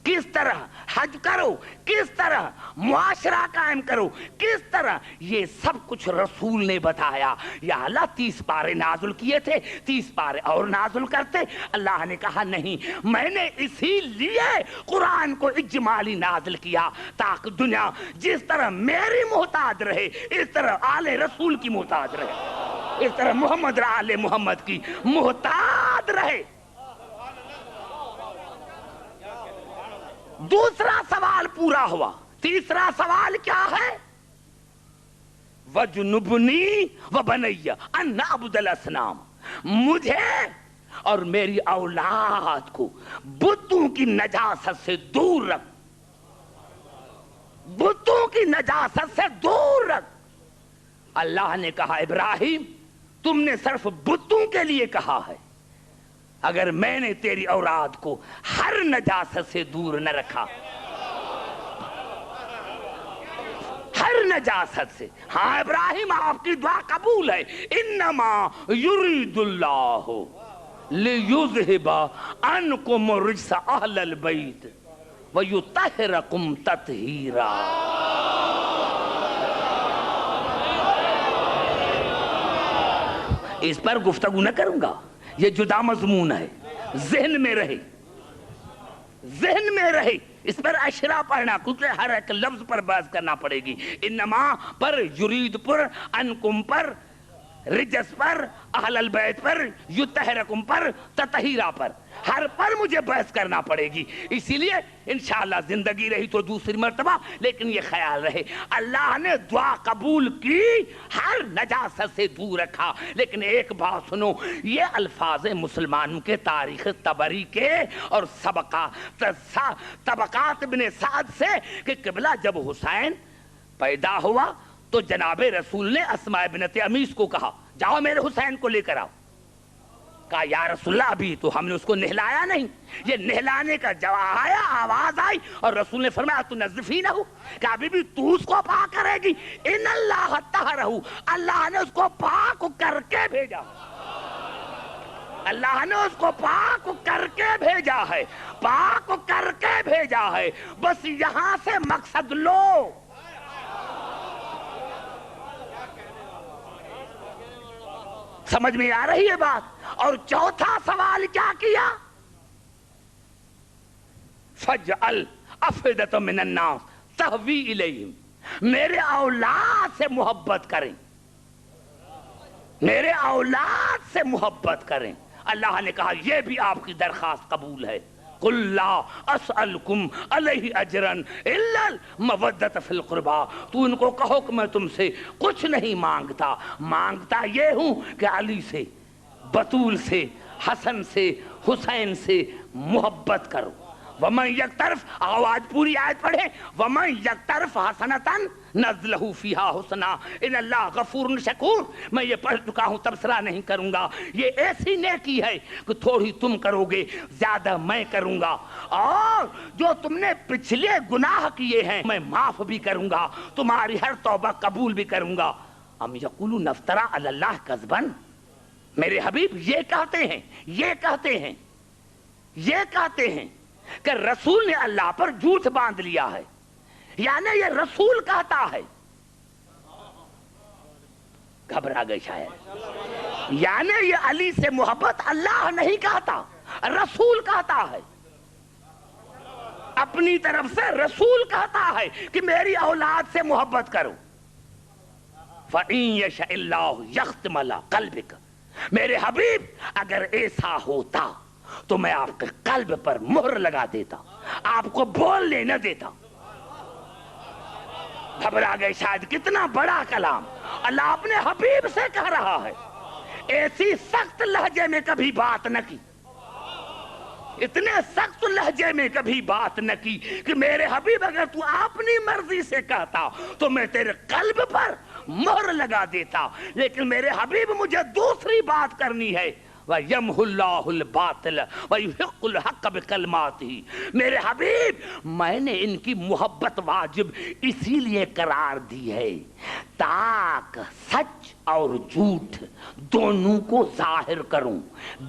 کس طرح، حج کرو کس طرح، معاشرہ قائم کرو کس طرح، یہ سب کچھ رسول نے بتایا. یا اللہ 30 پارے نازل کیے تھے، 30 پارے اور نازل کرتے. اللہ نے کہا نہیں، میں نے اسی لیے قرآن کو اجمالی نازل کیا تاکہ دنیا جس طرح میری محتاج رہے اس طرح آل رسول کی محتاج رہے، اس طرح محمد آل محمد کی محتاج رہے. دوسرا سوال پورا ہوا. تیسرا سوال کیا ہے؟ وَجُنُبْنِي وَبَنَيَّ أَن نَعْبُدَ الْأَصْنَامَ، مجھے اور میری اولاد کو بتوں کی نجاست سے دور رکھ، بتوں کی نجاست سے دور رکھ. اللہ نے کہا ابراہیم تم نے صرف بتوں کے لیے کہا ہے، اگر میں نے تیری اولاد کو ہر نجاست سے دور نہ رکھا، ہر نجاست سے. ہاں ابراہیم آپ کی دعا قبول ہے. انما یرید اللہ لیذہب عنکم الرجس اہل البیت ویطہرکم تطہیرا. اس پر گفتگو نہ کروں گا، یہ جدا مضمون ہے. ذہن میں رہے، ذہن میں رہے. اس پر اشرا پڑھنا کیونکہ ہر ایک لفظ پر بحث کرنا پڑے گی. انما پر، یرید پر، انکم پر، رجس پر، اہل البیت پر، یطہرکم پر، تطہیرا پر، ہر پر مجھے بحث کرنا پڑے گی. اسی لیے انشاءاللہ زندگی رہی تو دوسری مرتبہ. لیکن یہ خیال رہے اللہ نے دعا قبول کی، ہر نجاست سے دور رکھا. لیکن ایک بات سنو، یہ الفاظ مسلمانوں کے تاریخ طبری کے اور طبقات ابن سعد سے کہ قبلہ جب حسین پیدا ہوا تو جناب رسول نے اسماء بنت امیس کو کہا جاؤ میرے حسین کو لے کر آؤ. کہا یا رسول اللہ ابھی تو ہم نے اس کو نہلایا نہیں. یہ نہلانے کا جواب آیا، آواز آئی اور رسول نے فرمایا تو نظفینہ، کہ ابھی بھی تو اس کو پاک کرے گی. ان اللہ طہرہ، اللہ نے اس کو پاک کر کے بھیجا، اللہ نے اس کو پاک کر کے بھیجا ہے، پاک کر کے بھیجا ہے. بس یہاں سے مقصد لو. سمجھ میں آ رہی ہے بات؟ اور چوتھا سوال کیا کیا؟ فَجْعَلْ أَفْئِدَةً مِّنَ النَّاسِ تَهْوِي إِلَيْهِمْ، میرے اولاد سے محبت کریں. میرے اولاد سے محبت کریں. اللہ نے کہا یہ بھی آپ کی درخواست قبول ہے. قُلْ لَا أَسْأَلُكُمْ عَلَيْهِ أَجْرًا إِلَّا الْمَوَدَّةَ فِي الْقُرْبَى. تو ان کو کہو کہ میں تم سے کچھ نہیں مانگتا یہ ہوں کہ علی سے، بطول سے، حسن سے، حسین سے محبت کرو. وَمَنْ يَقْتَرِفْ، آواز پوری آیت پڑھیں. وَمَنْ يَقْتَرِفْ حَسَنَةً نَزْلَهُ فِيهَا حُسْنًا إِنَّ اللَّهَ غَفُورٌ شَكُورٌ. میں یہ پڑھ چکا ہوں، تبصرہ نہیں کروں گا. یہ ایسی نیکی ہے کہ تھوڑی تم کرو گے، زیادہ میں کروں گا. اور جو تم نے پچھلے گناہ کیے ہیں میں معاف بھی کروں گا، تمہاری ہر توبہ قبول بھی کروں گا. ام یقولون افترا علی اللہ کذبا. میرے حبیب یہ کہتے ہیں کہ رسول نے اللہ پر جھوٹ باندھ لیا ہے. یعنی یہ رسول کہتا ہے، گھبرا گئے شاید. یعنی یہ علی سے محبت اللہ نہیں کہتا، رسول کہتا ہے. اپنی طرف سے رسول کہتا ہے کہ میری اولاد سے محبت کرو. فَإِن يَشَإِ اللَّهُ يَخْتِمْ عَلَىٰ قَلْبِكَ. میرے حبیب اگر ایسا ہوتا تو میں آپ کے قلب پر مہر لگا دیتا، آپ کو بولنے نہ دیتا. گھبرا گئے شاید. کتنا بڑا کلام اللہ اپنے حبیب سے کہہ رہا ہے. ایسی سخت لہجے میں کبھی بات نہ کی، اتنے سخت لہجے میں کبھی بات نہ کی کہ میرے حبیب اگر تو اپنی مرضی سے کہتا تو میں تیرے قلب پر مہر لگا دیتا. لیکن میرے حبیب مجھے دوسری بات کرنی ہے. وَيَمْحُ اللَّهُ الْبَاطِلَ وَيُحِقُّ الْحَقَّ بِكَلِمَاتِهِ. میرے حبیب میں نے ان کی محبت واجب اسی لیے قرار دی ہے تاکہ سچ اور جھوٹ دونوں کو ظاہر کروں.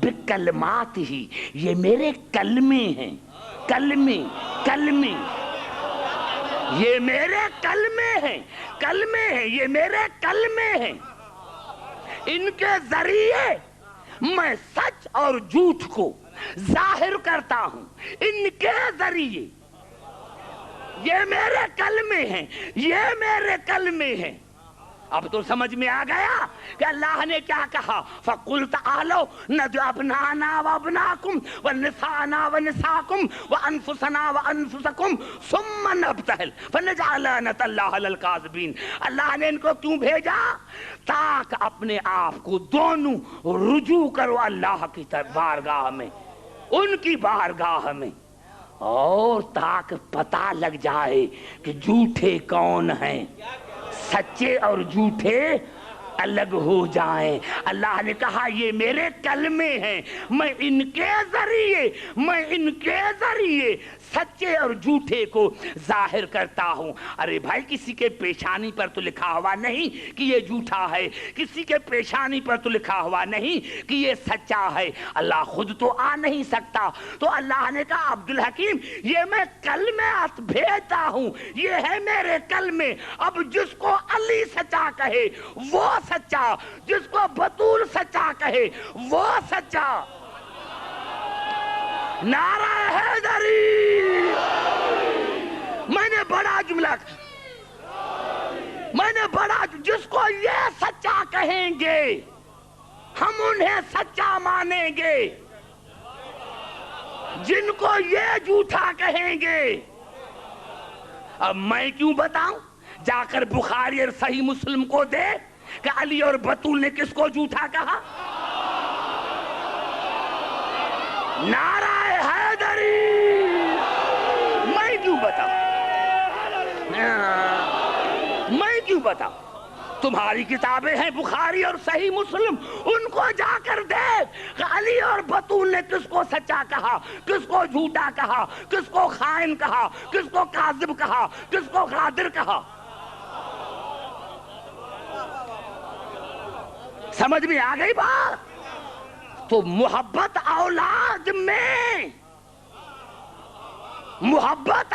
بِكَلِمَاتِهِ. یہ میرے کلمے ہیں، کلمے یہ میرے کلمے ہیں، یہ میرے کلمے ہیں. ان کے ذریعے میں سچ اور جھوٹ کو ظاہر کرتا ہوں. ان کے ذریعے یہ میرے کلمے ہیں. اب تو سمجھ میں آ گیا کہ اللہ نے کیا کہا. فَقُلْ تَعَالَوْا نَدْعُ أَبْنَاءَنَا وَأَبْنَاءَكُمْ وَنِسَاءَنَا وَنِسَاءَكُمْ وَأَنفُسَنَا وَأَنفُسَكُمْ ثُمَّ نَبْتَهِلْ فَنَجْعَلَ لَعْنَتَ اللَّهِ عَلَى الْكَاذِبِينَ. اللہ نے ان کو کیوں بھیجا؟ تاکہ اپنے آپ کو دونوں رجوع کرو اللہ کی بارگاہ میں، ان کی بارگاہ میں، اور تاکہ پتہ لگ جائے کہ جھوٹے کون ہیں، سچے اور جھوٹے الگ ہو جائیں. اللہ نے کہا یہ میرے کلمے ہیں، میں ان کے ذریعے سچے اور جھوٹے کو ظاہر کرتا ہوں. ارے بھائی کسی کے پیشانی پر تو لکھا ہوا نہیں کہ یہ جھوٹا ہے، کسی کے پیشانی پر تو لکھا ہوا نہیں کہ یہ سچا ہے. اللہ خود تو آ نہیں سکتا. تو اللہ نے کہا عبدالحکیم یہ میں کلمات بھیجتا ہوں، یہ ہے میرے کلمے. اب جس کو علی سچا کہے وہ سچا، جس کو بطول سچا کہے وہ سچا. نعرہ حیدری. میں نے بڑا جملہ جس کو یہ سچا کہیں گے ہم انہیں سچا مانیں گے، جن کو یہ جھوٹا کہیں گے. اب میں کیوں بتاؤں؟ جا کر بخاری اور صحیح مسلم کو دے کہ علی اور بطول نے کس کو جھوٹا کہا. نعرہ حیدری. میں کیوں بتاؤں؟ تمہاری کتابیں ہیں بخاری اور صحیح مسلم، ان کو جا کر دیکھ کہ علی اور بطول نے کس کو سچا کہا، کس کو جھوٹا کہا، کس کو خائن کہا، کس کو کاذب کہا، کس کو غادر کہا. سمجھ میں آ گئی بات؟ تو محبت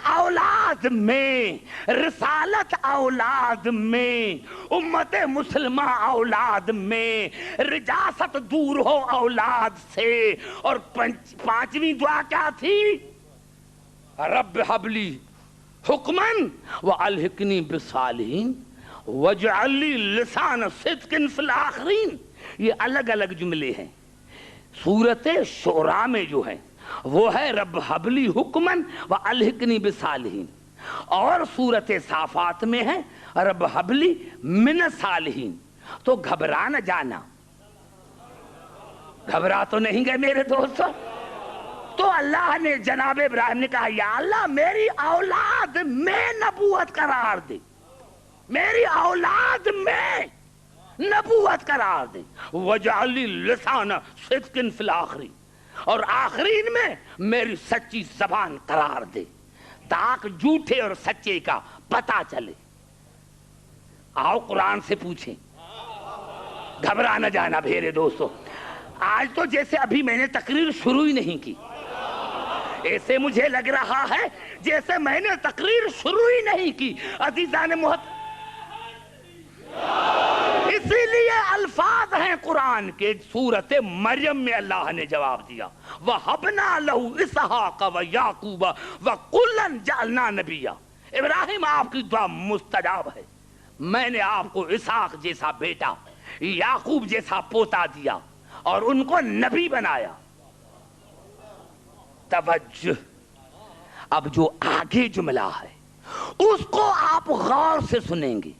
اولاد میں، رسالت اولاد میں، امت مسلمہ اولاد میں، رجاست دور ہو اولاد سے. اور پانچویں دعا کیا تھی؟ رب حبلی حکمن والحقنی بالصالحین واجعل لی لسان صدق فی الآخرین. یہ الگ الگ جملے ہیں. سورت شعراء میں جو ہے وہ ہے رب حبلی حکمن و الحقنی بالصالحین, اور سورت صافات میں ہے رب حبلی من الصالحین. تو گھبرا نہ جانا, گھبرا تو نہیں گئے میرے دوستو. تو اللہ نے جناب ابراہیم نے کہا یا اللہ میری اولاد میں نبوت قرار دے, میری اولاد میں نبوت قرار دے. وجعل لی لسان صدق فی الآخرین, اور آخرین میں میری سچی زبان قرار دے تاکہ جھوٹے اور سچے کا پتہ چلے. آؤ قرآن سے پوچھیں, گھبرا نہ جانا میرے دوستو. آج تو جیسے ابھی میں نے تقریر شروع ہی نہیں کی, ایسے مجھے لگ رہا ہے جیسے میں نے تقریر شروع ہی نہیں کی. عزیزان محترم, اسی لیے الفاظ ہیں قرآن کے. سورت مریم میں اللہ نے جواب دیا وَهَبْنَا لَهُ إِسْحَاقَ وَيَعْقُوبَ وَكُلًّا جَعَلْنَا نَبِيًّا. ابراہیم آپ کی دعا مستجاب ہے, میں نے آپ کو اسحاق جیسا بیٹا, یعقوب جیسا پوتا دیا اور ان کو نبی بنایا. توجہ, اب جو آگے جملہ ہے اس کو آپ غور سے سنیں گے.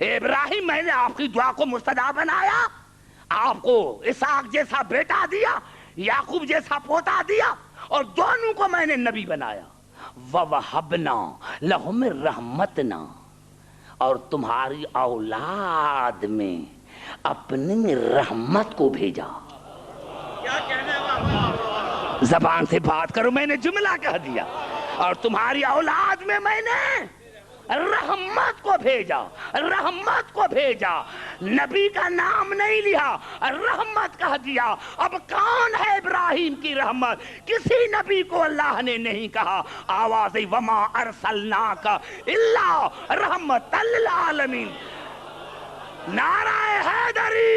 ابراہیم میں نے آپ کی دعا کو مستجاب بنایا, آپ کو اسحاق جیسا بیٹا دیا, یعقوب جیسا پوتا دیا, اور دونوں کو میں نے نبی بنایا. وَوَهَبْنَا لَهُمْ رَحْمَتْنَا, اور تمہاری اولاد میں اپنی رحمت کو بھیجا. کیا کہنے والا, زبان سے بات کرو, میں نے جملہ کہہ دیا. اور تمہاری اولاد میں میں نے رحمت کو بھیجا, رحمت کو بھیجا. نبی کا نام نہیں لیا, رحمت کہہ دیا. اب کون ہے ابراہیم کی رحمت؟ کسی نبی کو اللہ نے نہیں کہا. آواز وما ارسلناک الا رحمت للعالمین. نعرہ حیدری.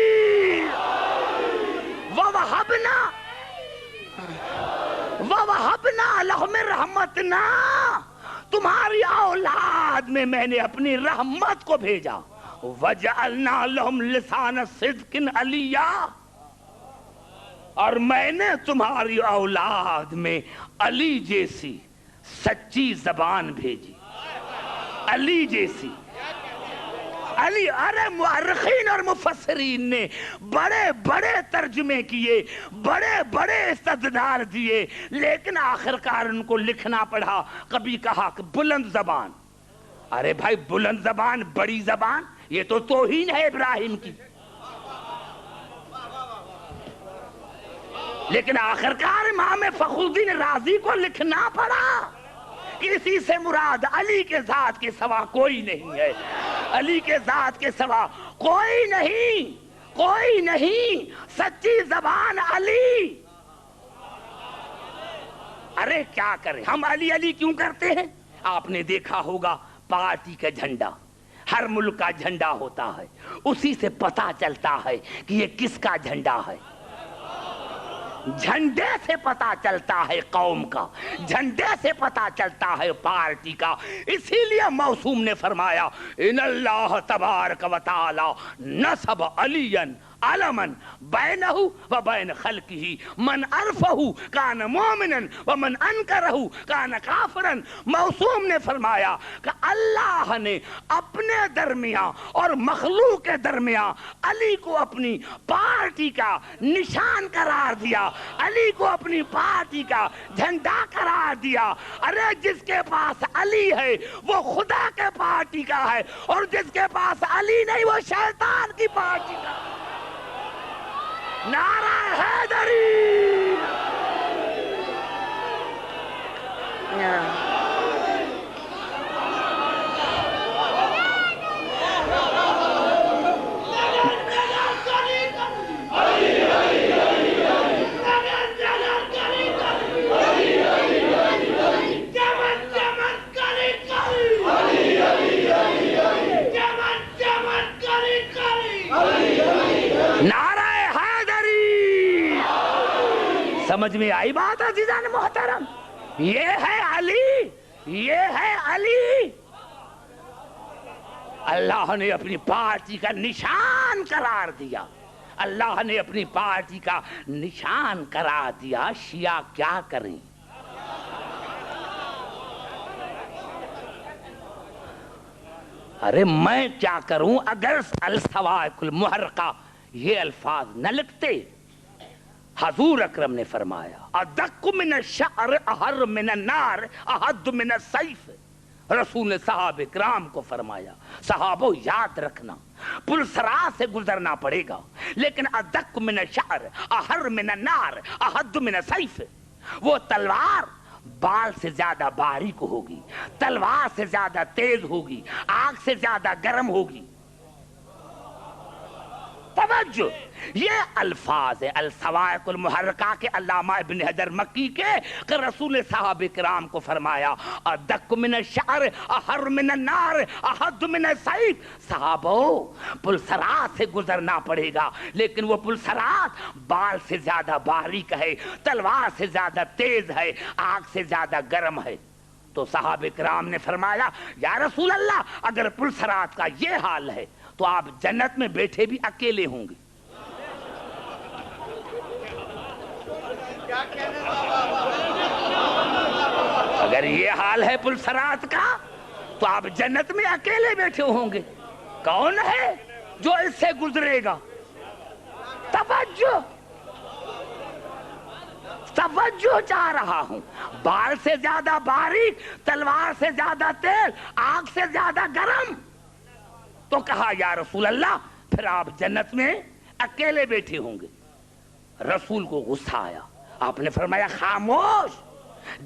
وَوَهَبْنَا لَهُمْ رَحْمَتْنَا, تمہاری اولاد میں نے اپنی رحمت کو بھیجا. وَجَعَلْنَا لَهُمْ لِسَانَ صِدْقٍ عَلِيًّا, اور میں نے تمہاری اولاد میں علی جیسی سچی زبان بھیجی. علی جیسی. علی, ارے مؤرخین اور مفسرین نے بڑے بڑے ترجمے کیے, بڑے بڑے استدلال دیے, لیکن آخرکار ان کو لکھنا پڑا. کبھی کہا کہ بلند زبان. ارے بھائی بلند زبان, بڑی زبان, یہ تو توہین ہے ابراہیم کی. لیکن آخرکار امام فخر الدین رازی کو لکھنا پڑا کسی سے مراد علی کے ذات کے سوا کوئی نہیں ہے. علی کے ذات کے سوا کوئی نہیں, کوئی نہیں. سچی زبان علی. ارے کیا کریں ہم, علی علی کیوں کرتے ہیں؟ آپ نے دیکھا ہوگا پارٹی کا جھنڈا, ہر ملک کا جھنڈا ہوتا ہے, اسی سے پتہ چلتا ہے کہ یہ کس کا جھنڈا ہے. جھنڈے سے پتا چلتا ہے قوم کا, جھنڈے سے پتا چلتا ہے پارٹی کا. اسی لیے موسوم نے فرمایا ان اللہ تبارک و تعالی نصب علیًا علمن بینہ و بین خلقہ من عرفہ کان مومنا ومن انکرہ کان کافرا. موسوم نے فرمایا کہ اللہ نے اپنے درمیان اور مخلوق کے درمیان علی کو اپنی پارٹی کا نشان قرار دیا, علی کو اپنی پارٹی کا جھنڈا قرار دیا. ارے جس کے پاس علی ہے وہ خدا کے پارٹی کا ہے, اور جس کے پاس علی نہیں وہ شیطان کی پارٹی کا. نعرہ حیدری. سمجھ میں آئی بات عزیزان محترم؟ یہ ہے علی, یہ ہے علی. اللہ نے اپنی پارٹی کا نشان قرار دیا. اللہ نے اپنی پارٹی کا نشان کرا دیا، شیعہ کیا کریں؟ ارے میں کیا کروں اگر الصواعق المحرقہ یہ الفاظ نہ لکھتے؟ حضور اکرم نے فرمایا ادق من الشعر احر من النار احد من السیف۔ رسول نے صحابہ کرام کو فرمایا صحابو یاد رکھنا پلسرا سے گزرنا پڑے گا، لیکن ادق من الشعر احر من النار احد من السیف، وہ تلوار بال سے زیادہ باریک ہوگی، تلوار سے زیادہ تیز ہوگی، آگ سے زیادہ گرم ہوگی۔ توجہ، یہ الفاظ الصواعق المحرقہ کے علامہ ابن حجر مکی کے کہ رسول نے صحابہ کرام کو فرمایا ادق من الشعر احر من النار احد من السیف۔ صحابو پلسرات سے گزرنا پڑے گا، لیکن وہ پلسرات بال سے زیادہ باریک ہے، تلوار سے زیادہ تیز ہے، آگ سے زیادہ گرم ہے۔ تو صحابہ کرام نے فرمایا یا رسول اللہ اگر پلسرات کا یہ حال ہے تو آپ جنت میں بیٹھے بھی اکیلے ہوں گے۔ اگر یہ حال ہے پلسرات کا تو آپ جنت میں اکیلے بیٹھے ہوں گے۔ کون ہے جو اس سے گزرے گا؟ توجہ توجہ چاہ رہا ہوں، بال سے زیادہ باریک، تلوار سے زیادہ تیز، آگ سے زیادہ گرم۔ تو کہا یا رسول اللہ پھر آپ جنت میں اکیلے بیٹھے ہوں گے۔ رسول کو غصہ آیا، آپ نے فرمایا خاموش،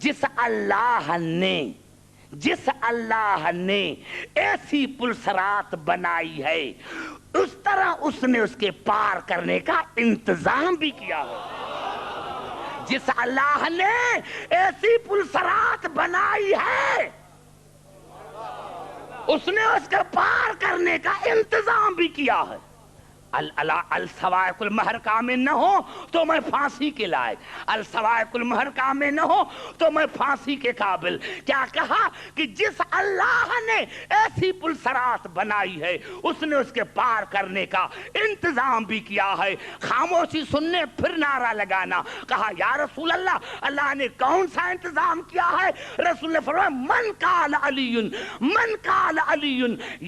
جس اللہ نے ایسی پلسرات بنائی ہے اس طرح اس نے اس کے پار کرنے کا انتظام بھی کیا ہے۔ جس اللہ نے ایسی پلسرات بنائی ہے اس نے اس کا پار کرنے کا انتظام بھی کیا ہے۔ الصواعق المحرقہ میں نہ ہو تو میں پھانسی کے لائق، الصواعق المحرقہ میں نہ ہو تو میں پھانسی کے قابل۔ کیا کہا کہ جس اللہ نے ایسی پلسرات بنائی ہے اس نے اس کے پار کرنے کا انتظام بھی کیا ہے۔ خاموشی سننے پھر نعرہ لگانا، کہا یا رسول اللہ اللہ نے کون سا انتظام کیا ہے؟ رسول نے فرمایا من قال علی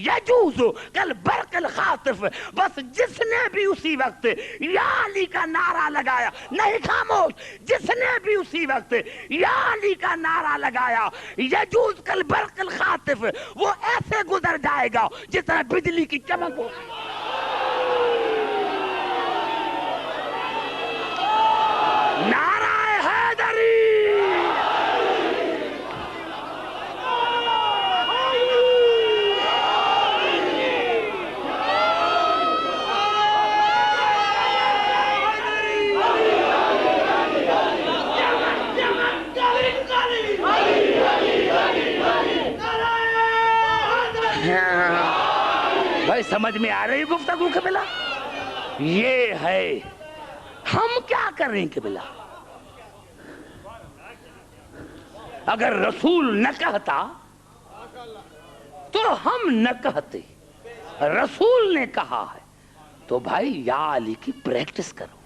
یجوز کالبرق الخاطف، بس جس نے بھی اسی وقت یا علی کا نعرہ لگایا، نہیں خاموش، جس نے بھی اسی وقت یا علی کا نعرہ لگایا یجوز کالبرق الخاطف، وہ ایسے گزر جائے گا جس طرح بجلی کی چمک ہو۔ نعرہ حیدری، بھائی سمجھ میں آ رہی گفتگو کے بلا؟ یہ ہے ہم کیا کریں کہ بلا؟ اگر رسول نہ کہتا تو ہم نہ کہتے، رسول نے کہا ہے تو بھائی یا علی کی پریکٹس کرو۔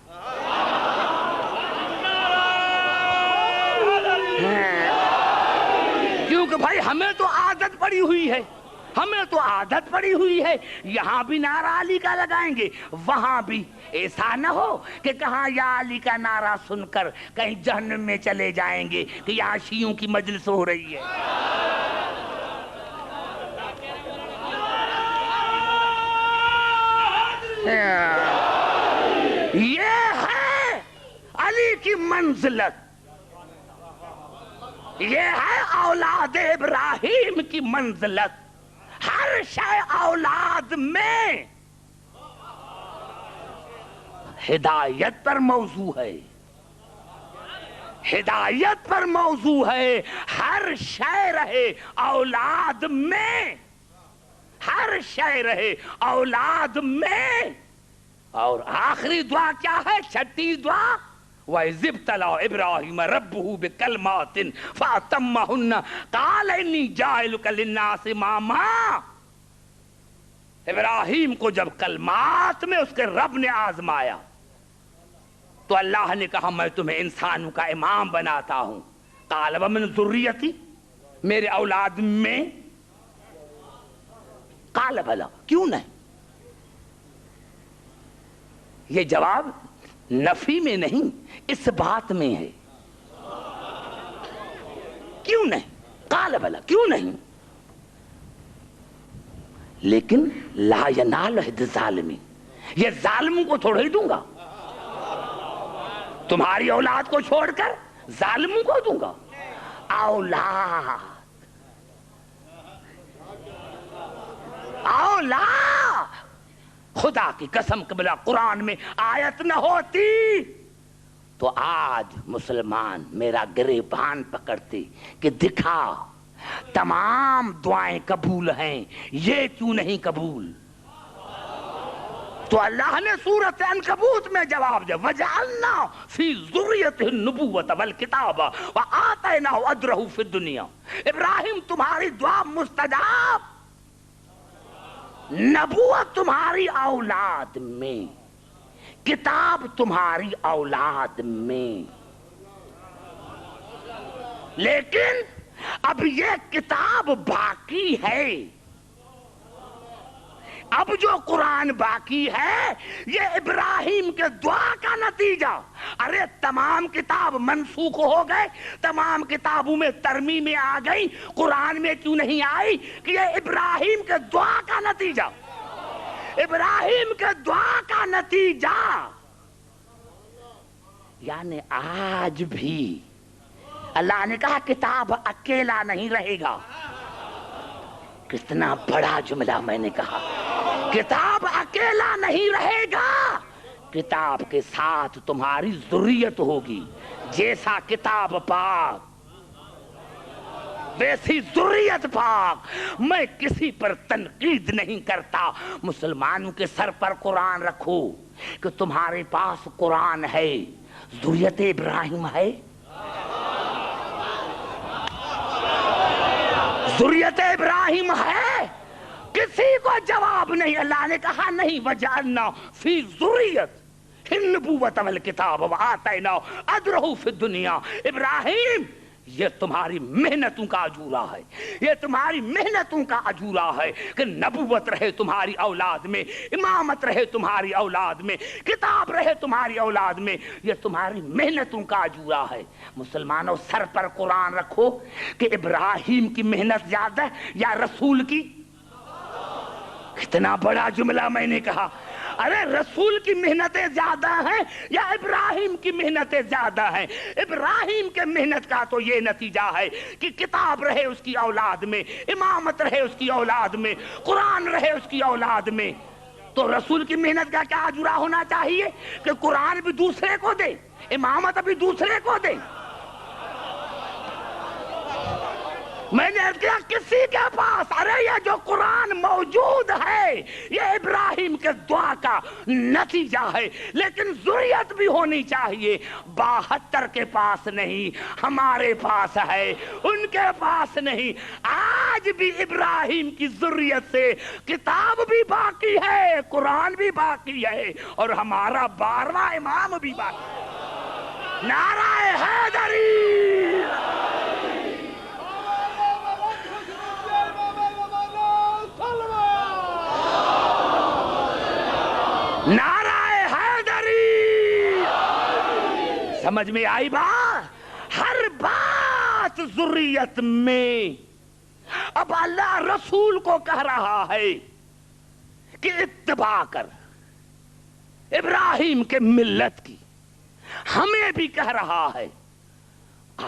کیونکہ بھائی ہمیں تو عادت پڑی ہوئی ہے، ہمیں تو عادت پڑی ہوئی ہے، یہاں بھی نعرہ علی کا لگائیں گے وہاں بھی۔ ایسا نہ ہو کہ کہاں یا علی کا نعرہ سن کر کہیں جہنم میں چلے جائیں گے کہ یہاں شیعوں کی مجلس ہو رہی ہے۔ یہ ہے علی کی منزلت، یہ ہے اولاد ابراہیم کی منزلت۔ ہر شے اولاد میں ہدایت پر موضوع ہے، ہدایت پر موضوع ہے۔ ہر شے رہے اولاد میں، ہر شے رہے اولاد میں۔ اور آخری دعا کیا ہے؟ چھٹی دعا وَإِذِ ابْتَلَىٰ إِبْرَاهِيمَ رَبُّهُ بِكَلِمَاتٍ فَأَتَمَّهُنَّ قَالَ إِنِّي جَاعِلُكَ لِلنَّاسِ إِمَامًا۔ ابراہیم کو جب کلمات میں اس کے رب نے آزمایا تو اللہ نے کہا میں تمہیں انسانوں کا امام بناتا ہوں. قال ومن ذریتی، میرے اولاد میں. قال بھلا، کیوں نہیں؟ یہ جواب نفی میں نہیں اس بات میں ہے. کیوں نہیں؟ قال بھلا، کیوں نہیں؟ لیکن لا ینال عہد الظالمین، یہ ظالموں کو تھوڑا ہی دوں گا. تمہاری اولاد کو چھوڑ کر ظالموں کو دوں گا. اولاد خدا کی قسم قبلہ قرآن میں آیت نہ ہوتی تو آج مسلمان میرا گریبان پکڑتے کہ دکھا تمام دعائیں قبول ہیں، یہ کیوں نہیں قبول؟ تو اللہ نے سورۃ عنکبوت میں جواب دیا وَجَعَلْنَا فِي ذُرِّيَّتِهِ النُّبُوَّةَ وَالْكِتَابَ وَآتَيْنَاهُ أَجْرَهُ فِي الدُّنْيَا. ابراہیم تمہاری دعا مستجاب، نبوت تمہاری اولاد میں، کتاب تمہاری اولاد میں. لیکن اب یہ کتاب باقی ہے، اب جو قرآن باقی ہے یہ ابراہیم کے دعا کا نتیجہ. ارے تمام کتاب منسوخ ہو گئے، تمام کتابوں میں ترمیمیں آ گئی، قرآن میں کیوں نہیں آئی؟ کہ یہ ابراہیم کے دعا کا نتیجہ، ابراہیم کے دعا کا نتیجہ. یعنی آج بھی اللہ نے کہا کتاب اکیلا نہیں رہے گا. کتنا بڑا جملہ میں نے کہا، کتاب اکیلا نہیں رہے گا، کتاب کے ساتھ تمہاری ذریت ہوگی. جیسا کتاب پاک ویسی ذریت پاک. میں کسی پر تنقید نہیں کرتا، مسلمانوں کے سر پر قرآن رکھو کہ تمہارے پاس قرآن ہے، ذریت ابراہیم ہے، ذریت ابراہیم ہے، کسی کو جواب نہیں. اللہ نے کہا نہیں وَجَعَلْنَا فِي ذُرِّيَّتِهِ النُّبُوَّةَ وَالْكِتَابَ وَآتَيْنَاهُ أَجْرَهُ فِي الدُّنْيَا. ابراہیم یہ تمہاری محنتوں کا اجورا ہے، یہ تمہاری محنتوں کا اجورا ہے کہ نبوت رہے تمہاری اولاد میں، امامت رہے تمہاری اولاد میں، کتاب رہے تمہاری اولاد میں، یہ تمہاری محنتوں کا اجورا ہے. مسلمانوں سر پر قرآن رکھو کہ ابراہیم کی محنت زیادہ ہے یا رسول کی. کتنا بڑا جملہ میں نے کہا. ارے رسول کی محنتیں زیادہ ہیں یا ابراہیم کی محنتیں زیادہ ہیں؟ ابراہیم کے محنت کا تو یہ نتیجہ ہے کہ کتاب رہے اس کی اولاد میں، امامت رہے اس کی اولاد میں، قرآن رہے اس کی اولاد میں. تو رسول کی محنت کا کیا اجورا ہونا چاہیے کہ قرآن بھی دوسرے کو دے، امامت بھی دوسرے کو دے. میں نے کیا کسی کے پاس، ارے یہ جو قرآن موجود ہے یہ ابراہیم کے دعا کا نتیجہ ہے، لیکن ذریت بھی ہونی چاہیے. 72 کے پاس نہیں، ہمارے پاس ہے، ان کے پاس نہیں. آج بھی ابراہیم کی ذریت سے کتاب بھی باقی ہے، قرآن بھی باقی ہے، اور ہمارا 12واں امام بھی باقی ہے. نعرہ حیدری، نعرہ حیدری. سمجھ میں آئی بات؟ ہر بات ذریت میں. اب اللہ رسول کو کہہ رہا ہے کہ اتباع کر ابراہیم کے ملت کی، ہمیں بھی کہہ رہا ہے.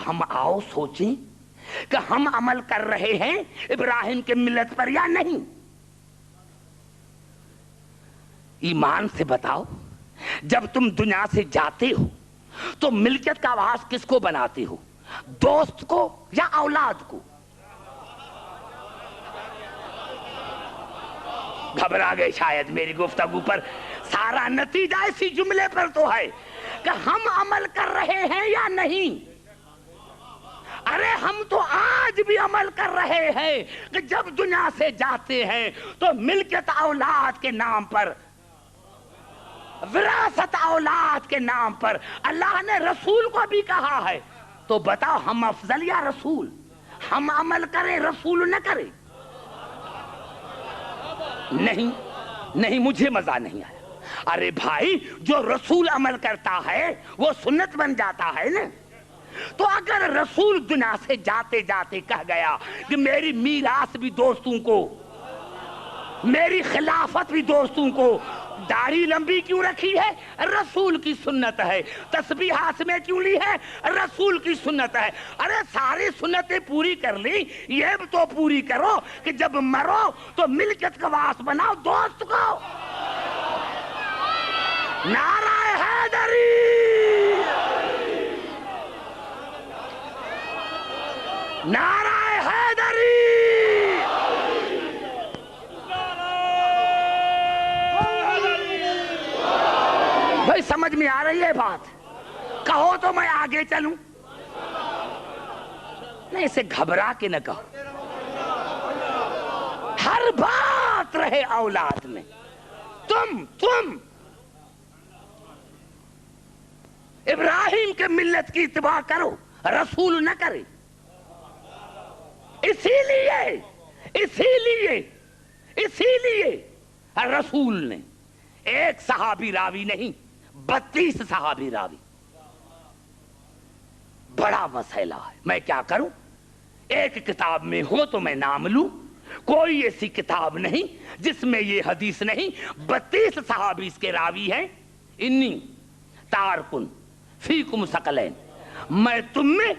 ہم آؤ سوچیں کہ ہم عمل کر رہے ہیں ابراہیم کے ملت پر یا نہیں. ایمان سے بتاؤ، جب تم دنیا سے جاتے ہو تو ملکیت کا آواز کس کو بناتے ہو؟ دوست کو یا اولاد کو؟ گھبرا گئے شاید میری گفتگو پر. سارا نتیجہ اسی جملے پر تو ہے کہ ہم عمل کر رہے ہیں یا نہیں. ارے ہم تو آج بھی عمل کر رہے ہیں کہ جب دنیا سے جاتے ہیں تو ملکیت اولاد کے نام پر، وراثت اولاد کے نام پر اللہ نے رسول کو بھی کہا ہے، تو بتاؤ ہم افضل یا رسول؟ ہم عمل کریں رسول نہ کریں؟ نہیں مجھے مزہ نہیں آیا۔ ارے بھائی جو رسول عمل کرتا ہے وہ سنت بن جاتا ہے نا۔ تو اگر رسول دنیا سے جاتے جاتے کہہ گیا کہ میری میراث بھی دوستوں کو، میری خلافت بھی دوستوں کو، داڑھی لمبی کیوں رکھی ہے؟ رسول کی سنت ہے۔ تسبیح ہاتھ میں کیوں لی ہے؟ رسول کی سنت ہے۔ ارے ساری سنتیں پوری کر لی، یہ بھی تو پوری کرو کہ جب مرو تو ملکت کا وارث بناؤ دوست کو۔ نعرہ حیدری، نعرہ حیدری۔ بھائی سمجھ میں آ رہی ہے بات؟ کہو تو میں آگے چلوں، نہیں اسے گھبرا کے نہ کہو، ہر بات رہے اولاد میں۔ تم ابراہیم کے ملت کی اتباع کرو، رسول نہ کرے۔ اسی لیے رسول نے ایک صحابی راوی نہیں 32 صحابی راوی۔ بڑا مسئلہ ہے، میں کیا کروں؟ ایک کتاب میں ہو تو میں نام لوں، کوئی ایسی کتاب نہیں جس میں یہ حدیث نہیں۔ 32 صحابی اس کے راوی ہیں۔ انی تارکن فیکم ثقلین، میں تم میں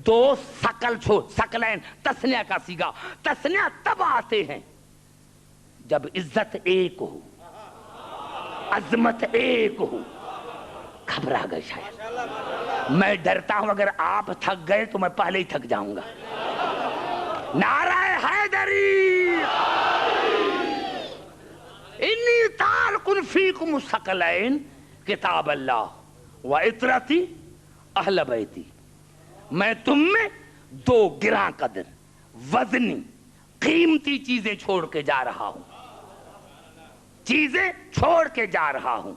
2 ثقل چھوڑ، ثقلین تسنیہ کا صیغہ، تسنیہ تب آتے ہیں جب عزت ایک ہو، عظمت ایک ہو۔ گھبرا گئے شاید، میں ڈرتا ہوں اگر آپ تھک گئے تو میں پہلے ہی تھک جاؤں گا۔ نعرہ حیدری، انی تارکن فیکم ثقلین کتاب اللہ و عطرتی اہل بیتی، میں تم میں 2 گراں قدر وزنی قیمتی چیزیں چھوڑ کے جا رہا ہوں، چیزیں چھوڑ کے جا رہا ہوں۔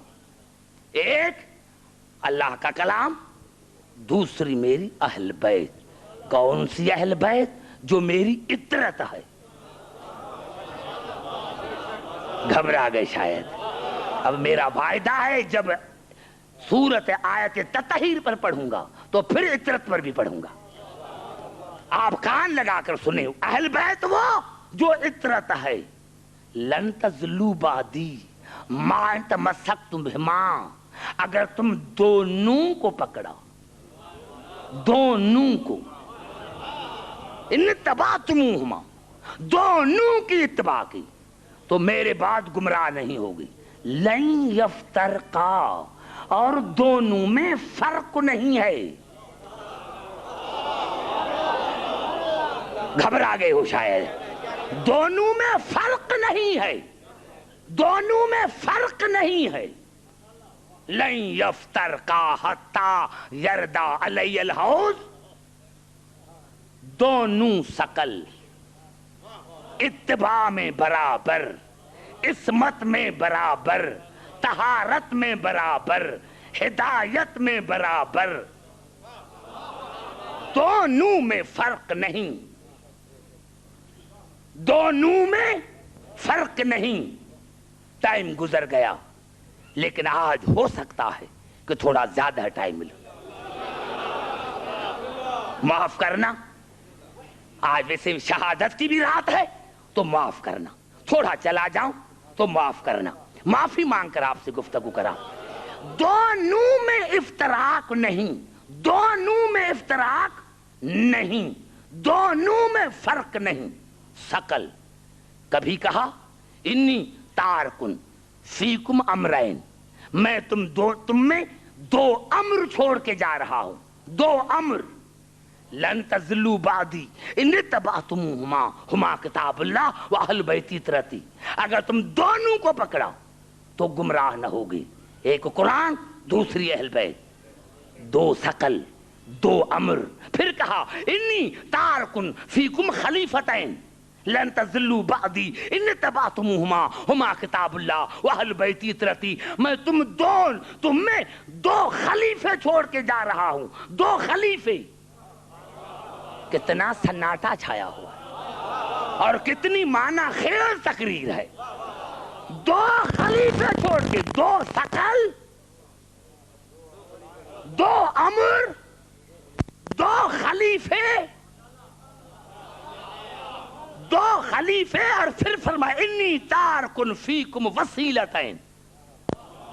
ایک اللہ کا کلام، دوسری میری اہل بیت۔ کون سی اہل بیت؟ جو میری عطرت ہے۔ گھبرا گئے شاید۔ اب میرا وعدہ ہے جب سورت آیت تطہیر پر پڑھوں گا تو پھر عطرت پر بھی پڑھوں گا، آپ کان لگا کر سنیں۔ اہل بیت وہ جو عطرت ہے۔ لن تزلوا بعدی ما تمسکتم بہما، اگر تم دونوں کو پکڑا، دونوں کو، ان اتبعتموہما، دونوں کی اتباع کی، تو میرے بعد گمراہ نہیں ہوگی۔ لن یفترقا، اور دونوں میں فرق نہیں ہے۔ گھبرا گئے ہو شاید۔ دونوں میں فرق نہیں ہے، دونوں میں فرق نہیں ہے۔ لن یفترقا حتی یردا علی الحوض، دونوں ثقل اتباع میں برابر، عصمت میں برابر، طہارت میں برابر، ہدایت میں برابر، دونوں میں فرق نہیں، دونوں میں فرق نہیں۔ ٹائم گزر گیا، لیکن آج ہو سکتا ہے کہ تھوڑا زیادہ ٹائم ملے۔ معاف کرنا، آج ویسے شہادت کی بھی رات ہے تو معاف کرنا، تھوڑا چلا جاؤں تو معاف کرنا، معافی مانگ کر آپ سے گفتگو کرا۔ دونوں میں افتراق نہیں، دونوں میں افتراق نہیں، دونوں میں فرق نہیں۔ ثقل کبھی کہا انی تارکن فیکم امرین، میں تم میں 2 امر چھوڑ کے جا رہا ہوں، 2 امر۔ لن تزلوا بعدی ان اتبعتموہما ہما کتاب اللہ و اہل بیتی عطرتی، اگر تم دونوں کو پکڑا تو گمراہ نہ ہوگی۔ ایک قرآن، دوسری اہل بیت، 2 ثقل، دو امر. پھر کہا انی تارکن فیکم خلیفتین لن تضلوا بعدی ان اتبعتموہما ہما کتاب اللہ واہل بیتی اطرتی. میں تم میں دو خلیفے چھوڑ کے جا رہا ہوں. دو خلیفے. کتنا سناٹا چھایا ہوا ہے اور کتنی معنی خیز تقریر ہے. دو خلیفے چھوڑ کے، دو ثقل، دو امر، دو خلیفے، دو خلیفے. اور پھر فرمایا انی تارکن فیکم وسیلتین،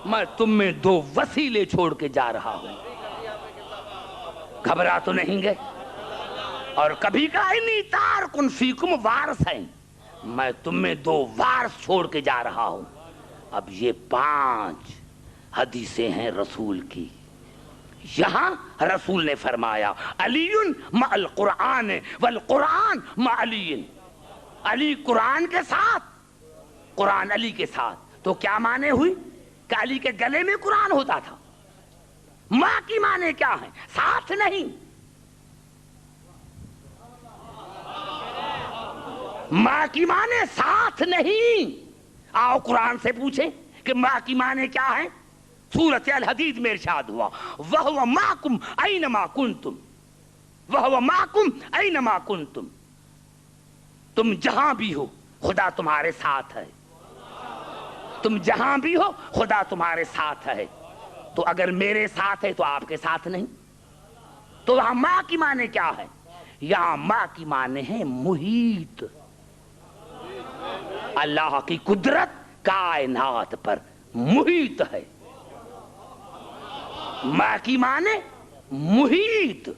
میں تم میں دو وسیلے چھوڑ کے جا رہا ہوں. گھبرا تو نہیں گئے؟ اور کبھی کہا انی تارکن فیکم وارثین، میں تم میں دو وارث چھوڑ کے جا رہا ہوں. اب یہ 5 حدیثیں ہیں رسول کی. یہاں رسول نے فرمایا علی مع القرآن والقرآن مع علی. علی قرآن کے ساتھ، قرآن علی کے ساتھ. تو کیا معنی ہوئی کہ علی کے گلے میں قرآن ہوتا تھا. ماں کی معنی کیا ہے؟ ساتھ نہیں. ماں کی معنی ساتھ نہیں. آؤ قرآن سے پوچھیں کہ ماں کی معنی کیا ہے. سورۃ الحدید میں ارشاد ہوا وَهُوَ مَعَكُمْ أَيْنَمَا كُنْتُمْ، وَهُوَ مَعَكُمْ أَيْنَمَا كُنْتُمْ. تم جہاں بھی ہو خدا تمہارے ساتھ ہے. تم جہاں بھی ہو خدا تمہارے ساتھ ہے. تو اگر میرے ساتھ ہے تو آپ کے ساتھ نہیں. تو یہاں ماں کی معنی کیا ہے؟ یہاں ماں کی معنی ہے محیط. اللہ کی قدرت کائنات پر محیط ہے. ماں کی معنی محیط،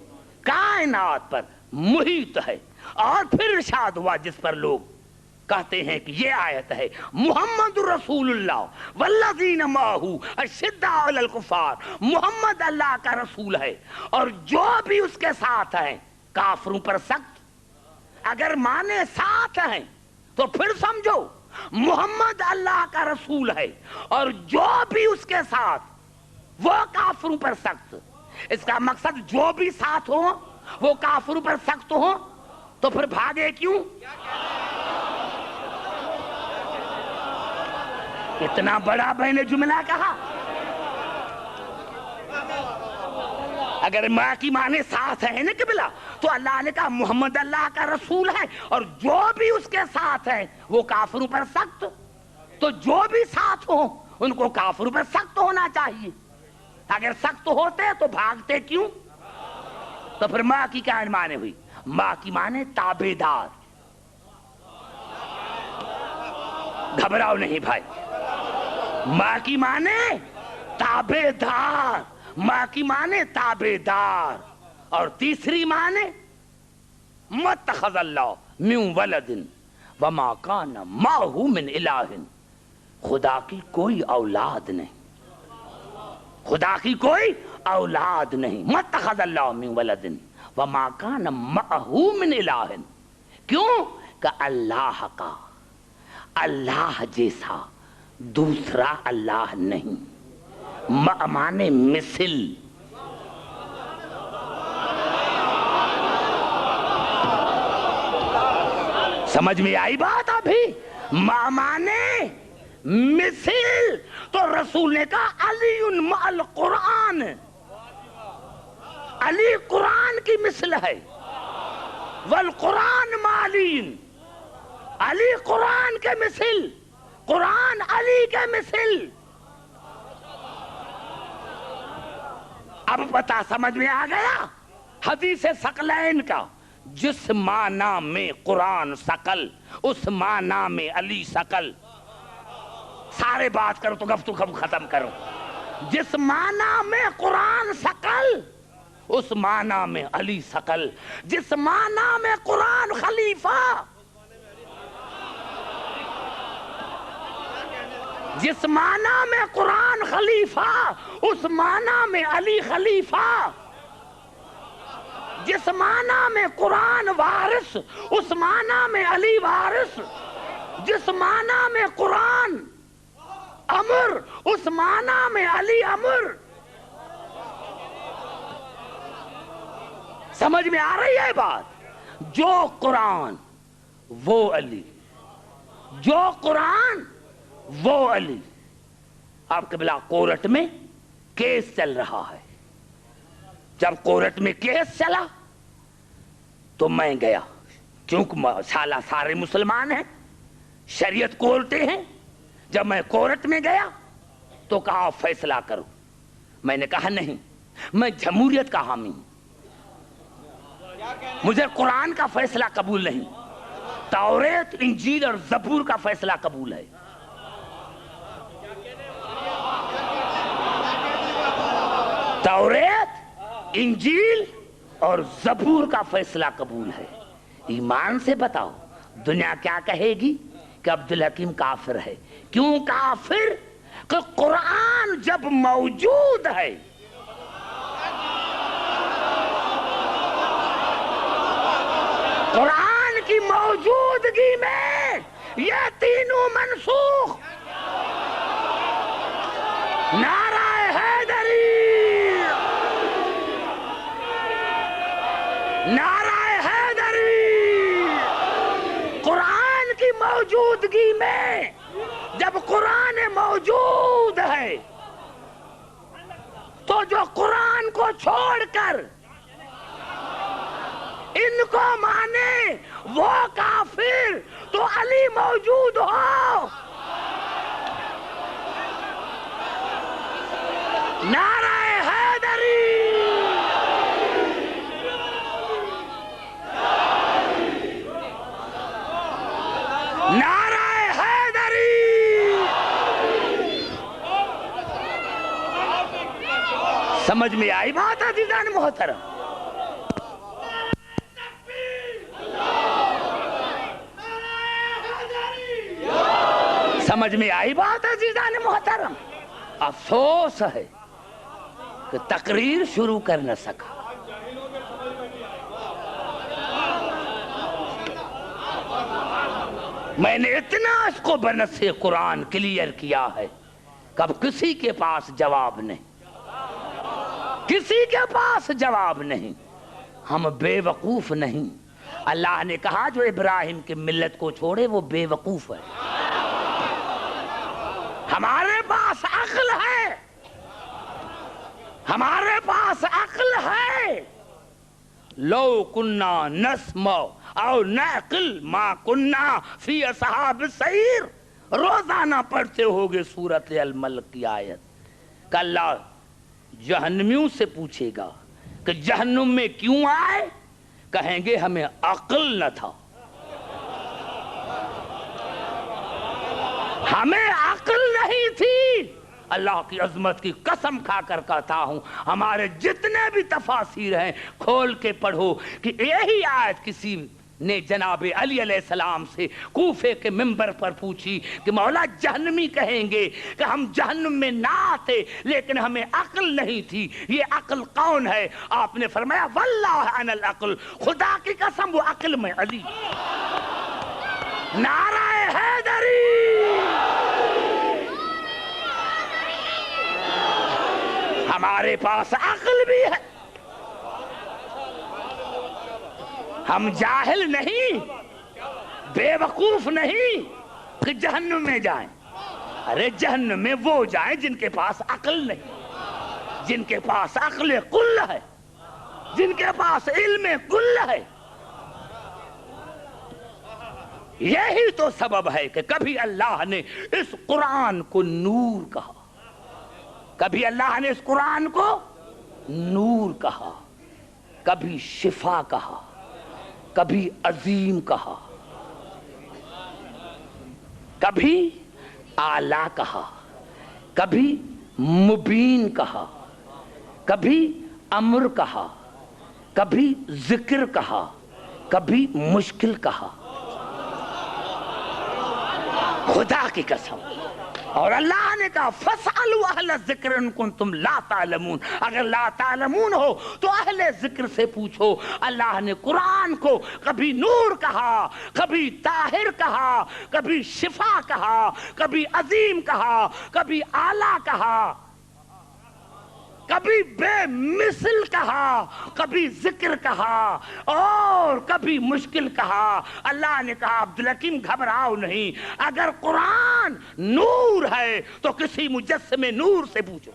کائنات پر محیط ہے. اور پھر ارشاد ہوا جس پر لوگ کہتے ہیں کہ یہ آیت ہے محمد رسول اللہ والذین معہ اشداء علی الکفار. محمد اللہ کا رسول ہے اور جو بھی اس کے ساتھ ہیں کافروں پر سخت. اگر معنی ساتھ ہیں تو پھر سمجھو محمد اللہ کا رسول ہے اور جو بھی اس کے ساتھ وہ کافروں پر سخت. اس کا مقصد جو بھی ساتھ ہو وہ کافروں پر سخت ہو. تو پھر بھاگے کیوں؟ اتنا بڑا میں نے جملہ کہا. اگر ماں کی معنی ساتھ ہے نا قبلہ، تو اللہ نے کہا محمد اللہ کا رسول ہے اور جو بھی اس کے ساتھ ہے وہ کافروں پر سخت. تو جو بھی ساتھ ہو ان کو کافروں پر سخت ہونا چاہیے. اگر سخت ہوتے تو بھاگتے کیوں؟ تو پھر ماں کی کیا معنی ہوئی؟ ماں کی معنی تابعدار. گھبراؤ نہیں بھائی. ماں کی معنی تابعدار. ماں کی معنی تابعدار. اور تیسری معنی متخذ اللہ من ولد وما کان معہ من الہ. خدا کی کوئی اولاد نہیں. خدا کی کوئی اولاد نہیں. متخذ اللہ من ولد وما کان معہ من الہ. کیوں کہ اللہ کا اللہ جیسا دوسرا اللہ نہیں. معنی مثل. سمجھ میں آئی بات ابھی؟ معنی مثل. تو رسول نے کہا علی مع القرآن. علی قرآن کی مثل ہے. والقرآن مع علی. علی قرآن کے مثل، قرآن علی کے مثل. اب پتا سمجھ میں آ گیا حدیث ثقلین کا. جس معنی میں قرآن ثقل اس معنی میں علی ثقل. سارے بات کرو تو گفتگو ختم کرو. جس معنی میں قرآن ثقل اس معنی میں علی ثقل. جس معنی میں قرآن خلیفہ، جس معنی میں قرآن خلیفہ اس معنی میں علی خلیفہ. جس معنی میں قرآن وارث اس معنی میں علی وارث. جس معنی میں قرآن امر اس معنی میں علی امر. سمجھ میں آ رہی ہے بات؟ جو قرآن وہ علی، جو قرآن وہ علی۔ آپ قبلہ کورٹ میں کیس چل رہا ہے، جب کورٹ میں کیس چلا تو میں گیا، کیونکہ سارے مسلمان ہیں، شریعت کورٹیں ہیں۔ جب میں کورٹ میں گیا تو کہا فیصلہ کرو، میں نے کہا نہیں، میں جمہوریت کا حامی ہوں، مجھے قرآن کا فیصلہ قبول نہیں، توریت انجیل اور زبور کا فیصلہ قبول ہے۔ توریت، انجیل اور زبور کا فیصلہ قبول ہے۔ ایمان سے بتاؤ دنیا کیا کہے گی کہ عبدالحکیم کافر ہے؟ کیوں کافر؟ کہ قرآن جب موجود ہے، قرآن کی موجودگی میں یہ تینوں منسوخ۔ نعرہ حیدری، نعرہ حیدری۔ قرآن کی موجودگی میں، جب قرآن موجود ہے تو جو قرآن کو چھوڑ کر ان کو مانے وہ کافر۔ تو علی موجود ہو، نعرہ حیدری، نعرہ حیدری۔ سمجھ میں آئی بات عزیزان محترم؟ سمجھ میں آئی بات عزیزان محترم؟ افسوس ہے کہ تقریر شروع کر نہ سکا۔ میں نے اتنا اس کو بنص قرآن کلیئر کیا ہے کہ اب کسی کے پاس جواب نہیں، کسی کے پاس جواب نہیں۔ ہم بے وقوف نہیں۔ اللہ نے کہا جو ابراہیم کی ملت کو چھوڑے وہ بے وقوف ہے۔ ہمارے پاس عقل ہے، ہمارے پاس عقل ہے۔ لو کننا نسمع او نعقل ما کننا فی اصحاب السعیر۔ روزانہ پڑھتے ہوگے سورۃ الملک کی آیت کہ اللہ جہنمیوں سے پوچھے گا کہ جہنم میں کیوں آئے؟ کہیں گے ہمیں عقل نہ تھا، ہمیں عقل نہیں تھی۔ اللہ کی عظمت کی قسم کھا کر کہتا ہوں، ہمارے جتنے بھی تفاسیر ہیں کھول کے پڑھو کہ یہی آیت کسی نے جناب علی علیہ السلام سے کوفے کے منبر پر پوچھی کہ مولا جہنمی کہیں گے کہ ہم جہنم میں نہ آتے لیکن ہمیں عقل نہیں تھی، یہ عقل کون ہے؟ آپ نے فرمایا واللہ انا العقل، خدا کی قسم وہ عقل میں علی۔ نعرہ حیدری۔ ہمارے پاس عقل بھی ہے، ہم جاہل نہیں، بے وقوف نہیں کہ جہنم میں جائیں۔ ارے جہنم میں وہ جائیں جن کے پاس عقل نہیں، جن کے پاس عقل کل ہے، جن کے پاس علم کل ہے۔ یہی تو سبب ہے کہ کبھی اللہ نے اس قرآن کو نور کہا، کبھی اللہ نے اس قرآن کو نور کہا، کبھی شفا کہا، کبھی عظیم کہا، کبھی اعلیٰ کہا، کبھی مبین کہا، کبھی امر کہا، کبھی ذکر کہا، کبھی مشکل کہا۔ خدا کی قسم۔ اور اللہ نے کہا فَاسْأَلُوا أَهْلَ الذِّكْرِ إِن كُنتُمْ لَا تَعْلَمُونَ، اگر لا تعلمون ہو تو اہل ذکر سے پوچھو۔ اللہ نے قرآن کو کبھی نور کہا، کبھی طاہر کہا، کبھی شفا کہا، کبھی عظیم کہا، کبھی اعلیٰ کہا۔ کبھی بے مثل کہا، کبھی ذکر کہا اور کبھی مشکل کہا۔ اللہ نے کہا عبدالحکیم گھبراؤ نہیں، اگر قرآن نور ہے تو کسی مجسم نور سے پوچھو،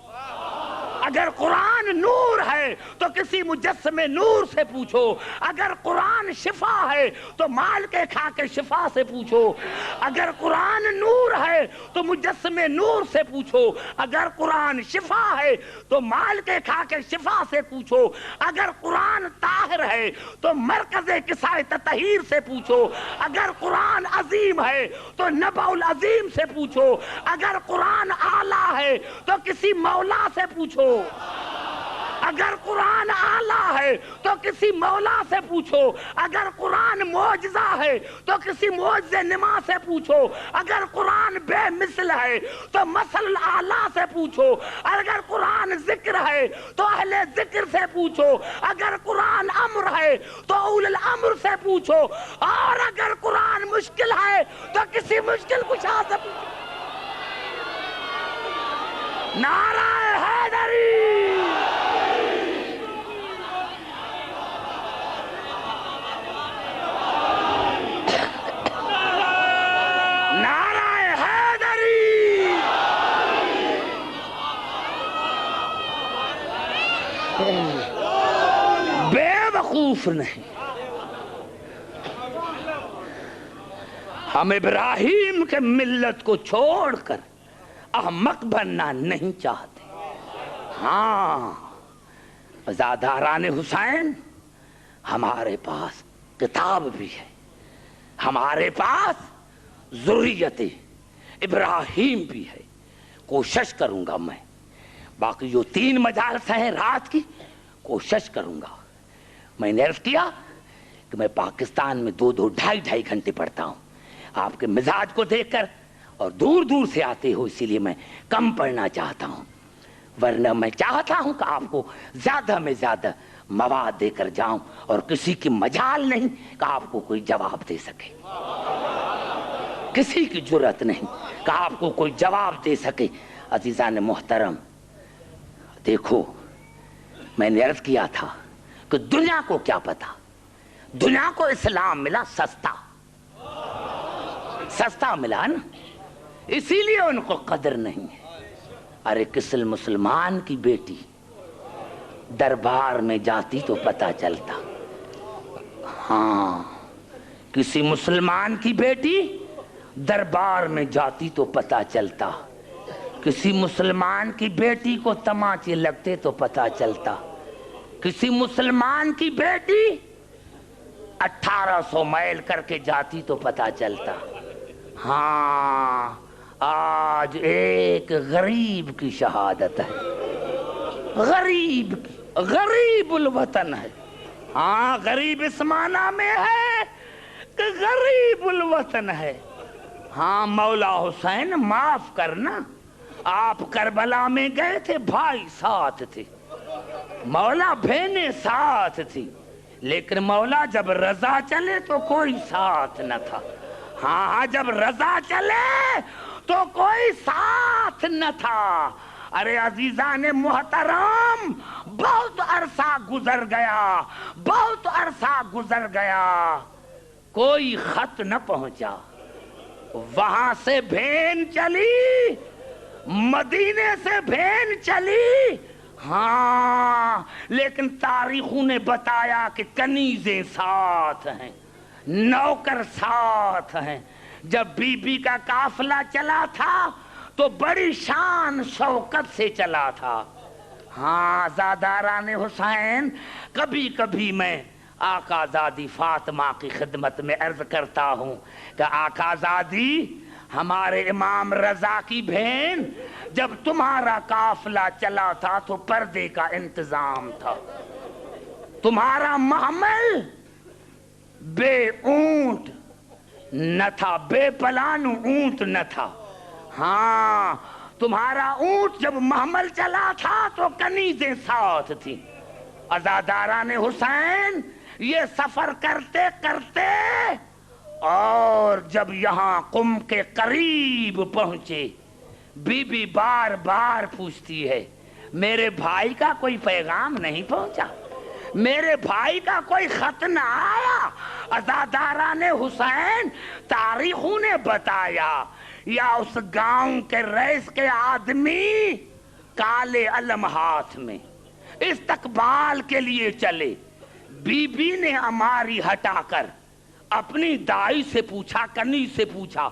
اگر قرآن نور ہے تو کسی مجسم نور سے پوچھو، اگر قرآن شفا ہے تو مال کے کھا کے شفا سے پوچھو، اگر قرآن نور ہے تو مجسم نور سے پوچھو، اگر قرآن شفا ہے تو مال کے کھا کے شفا سے پوچھو، اگر قرآن طاہر ہے تو مرکز کسائے تطہیر سے پوچھو، اگر قرآن عظیم ہے تو نبع العظیم سے پوچھو، اگر قرآن اعلیٰ ہے تو کسی مولا سے پوچھو، اگر قرآن اعلیٰ ہے تو کسی مولا سے پوچھو، اگر قرآن معجزہ ہے تو کسی معجزہ نما سے پوچھو، اگر قرآن بے مثل ہے تو مثل الاعلیٰ سے پوچھو، اگر قرآن ذکر ہے تو اہل ذکر سے پوچھو، اگر قرآن امر ہے تو اول الامر سے پوچھو، اور اگر قرآن مشکل ہے تو کسی مشکل کشا سے پوچھو۔ نعرہ حیدری، بے وقوف نہیں، ہم ابراہیم کے ملت کو چھوڑ کر احمق بننا نہیں چاہتے۔ ہاں ازاداران حسین، ہمارے پاس کتاب بھی ہے، ہمارے پاس ذریت ابراہیم بھی ہے، کوشش کروں گا میں، باقی جو 3 مجالس ہیں رات کی کوشش کروں گا۔ میں نے عرض کیا کہ میں پاکستان میں 2-2 ڈھائی گھنٹے پڑھتا ہوں، آپ کے مزاج کو دیکھ کر اور دور دور سے آتے ہو اسی لیے میں کم پڑھنا چاہتا ہوں، ورنہ میں چاہتا ہوں کہ آپ کو زیادہ میں زیادہ مواد دے کر جاؤں، اور کسی کی مجال نہیں کہ آپ کو کوئی جواب دے سکے، کسی کی جرت نہیں کہ آپ کو کوئی جواب دے سکے۔ عزیزان محترم، دیکھو میں نے عرض کیا تھا کہ دنیا کو کیا پتا، دنیا کو اسلام ملا سستا، سستا ملا نا، اسی لیے ان کو قدر نہیں ہے۔ ارے کسی مسلمان کی بیٹی دربار میں جاتی تو پتا چلتا، ہاں کسی مسلمان کی بیٹی دربار میں جاتی تو پتا چلتا، کسی مسلمان کی بیٹی کو تماچے لگتے تو پتا چلتا، کسی مسلمان کی بیٹی 1800 میل کر کے جاتی تو پتا چلتا۔ ہاں آج ایک غریب کی شہادت ہے، غریب کی، غریب الوطن ہے۔ ہاں غریب اس معنی میں ہے کہ غریب الوطن ہے۔ ہاں مولا حسین معاف کرنا، آپ کربلا میں گئے تھے، بھائی ساتھ تھے، مولا بہنیں ساتھ تھی، لیکن مولا جب رضا چلے تو کوئی ساتھ نہ تھا۔ ہاں جب رضا چلے تو کوئی ساتھ نہ تھا۔ ارے عزیزان محترم، بہت عرصہ گزر گیا، بہت عرصہ گزر گیا، کوئی خط نہ پہنچا، وہاں سے بھین چلی، مدینے سے بھین چلی، ہاں لیکن تاریخوں نے بتایا کہ کنیزیں ساتھ ہیں، نوکر ساتھ ہیں۔ جب بی بی کا قافلہ چلا تھا تو بڑی شان شوکت سے چلا تھا۔ ہاں زاداران حسین، کبھی کبھی میں آقا زادی فاطمہ کی خدمت میں عرض کرتا ہوں کہ آقا زادی، ہمارے امام رضا کی بہن، جب تمہارا قافلہ چلا تھا تو پردے کا انتظام تھا، تمہارا محمل بے اونٹ نہ تھا، بے پلانو اونٹ نہ تھا۔ ہاں تمہارا اونٹ جب محمل چلا تھا تو کنیزیں ساتھ تھی۔ عزاداران حسین، یہ سفر کرتے کرتے اور جب یہاں قم کے قریب پہنچے، بی بی بار بار پوچھتی ہے میرے بھائی کا کوئی پیغام نہیں پہنچا، میرے بھائی کا کوئی خط نہ آیا۔ عزاداران حسین تاریخوں نے بتایا یا اس گاؤں کے رئیس کے آدمی کالے علم ہاتھ میں استقبال کے لیے چلے۔ بی بی نے ہماری ہٹا کر اپنی دائی سے پوچھا، کنی سے پوچھا،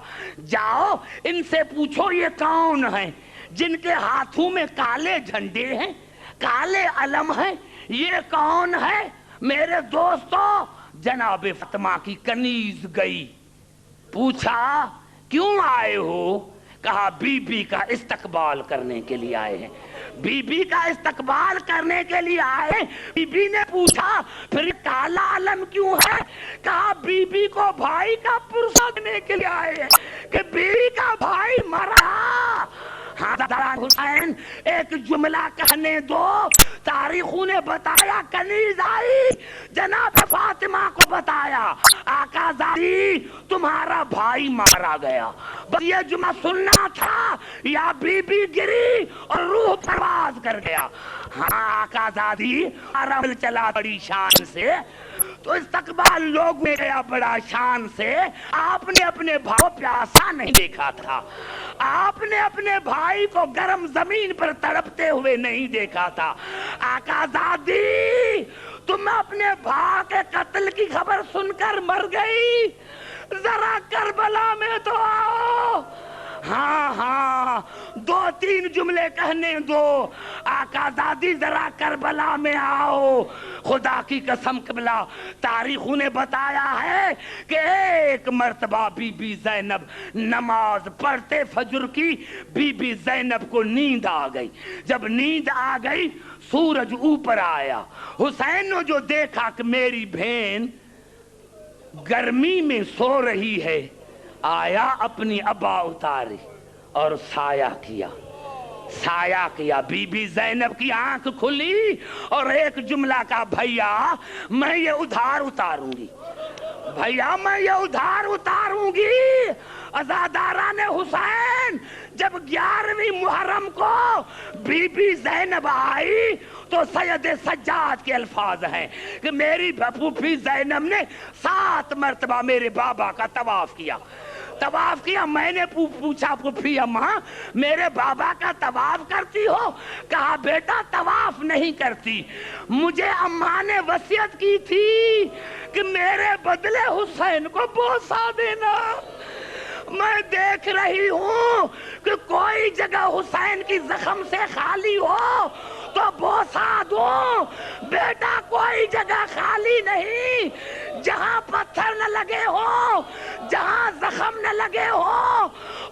جاؤ ان سے پوچھو یہ کون ہیں جن کے ہاتھوں میں کالے جھنڈے ہیں، کالے علم ہیں، یہ کون ہے؟ میرے دوستو، جناب فاطمہ کی کنیز گئی، پوچھا کیوں آئے ہو؟ کہا بی بی کا استقبال کرنے کے لیے آئے ہیں۔ بی بی کا استقبال کرنے کے لیے آئے۔ بی بی نے پوچھا پھر کالا علم کیوں ہے؟ کہا بی بی کو بھائی کا پرسہ دینے کے لیے آئے ہیں کہ بی بی کا بھائی مرا۔ حضرت حسین ایک جملہ کہنے دو، تاریخوں نے بتایا، کنیز آئی جناب فاطمہ کو بتایا، آقا زادی تمہارا بھائی مارا گیا، بس یہ جملہ سننا تھا یا بی بی گری اور روح پرواز کر گیا۔ ہاں آقا زادی عرب چلا بڑی شان سے، تو استقبال لوگ میں گیا بڑا شان سے۔ آپ نے اپنے بھائی پیاسا نہیں دیکھا تھا، آپ نے اپنے بھائی کو گرم زمین پر تڑپتے ہوئے نہیں دیکھا تھا۔ آقا زادی تم اپنے بھائی کے قتل کی خبر سن کر مر گئی، ذرا کربلا میں تو آؤ۔ ہاں ہاں، دو تین جملے کہنے دو، آقا زادی ذرا کربلا میں آؤ۔ خدا کی قسم قبلہ تاریخوں نے بتایا ہے کہ ایک مرتبہ بی بی زینب نماز پڑھتے فجر کی، بی بی زینب کو نیند آ گئی۔ جب نیند آ گئی سورج اوپر آیا، حسین نے جو دیکھا کہ میری بہن گرمی میں سو رہی ہے، آیا اپنی ابا اتاری اور سایہ کیا، سایہ کیا۔ بی بی زینب کی آنکھ کھلی اور ایک جملہ کا، بھیا میں یہ ادھار اتاروں گی، بھیا میں یہ ادھار اتاروں گی۔ عزاداران حسین جب 11ویں محرم کو بی بی زینب آئی تو سید سجاد کے الفاظ ہیں کہ میری پھوپھی زینب نے 7 مرتبہ میرے بابا کا طواف کیا۔ طواف کیا، میں نے پوچھا پھوپھی اماں میرے بابا کا طواف کرتی ہو؟ کہا بیٹا طواف نہیں کرتی، مجھے اماں نے وصیت کی تھی کہ میرے بدلے حسین کو بوسہ دینا۔ میں دیکھ رہی ہوں کہ کوئی جگہ حسین کی زخم سے خالی ہو تو بوسہ دوں، بیٹا کوئی جگہ خالی نہیں، جہاں پتھر نہ لگے ہو، جہاں زخم نہ لگے ہو۔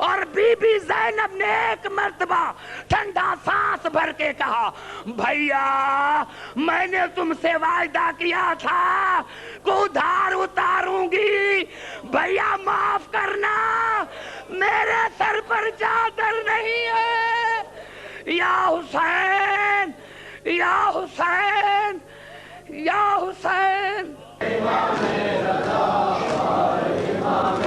اور بی بی زینب نے ایک مرتبہ ٹھنڈا سانس بھر کے کہا، بھیا میں نے تم سے وعدہ کیا تھا کہ ادھار اتاروں گی، بھیا معاف کرنا، میرے سر پر چادر نہیں ہے۔ یا حسین، یا حسین، یا حسین، امام رضا، امام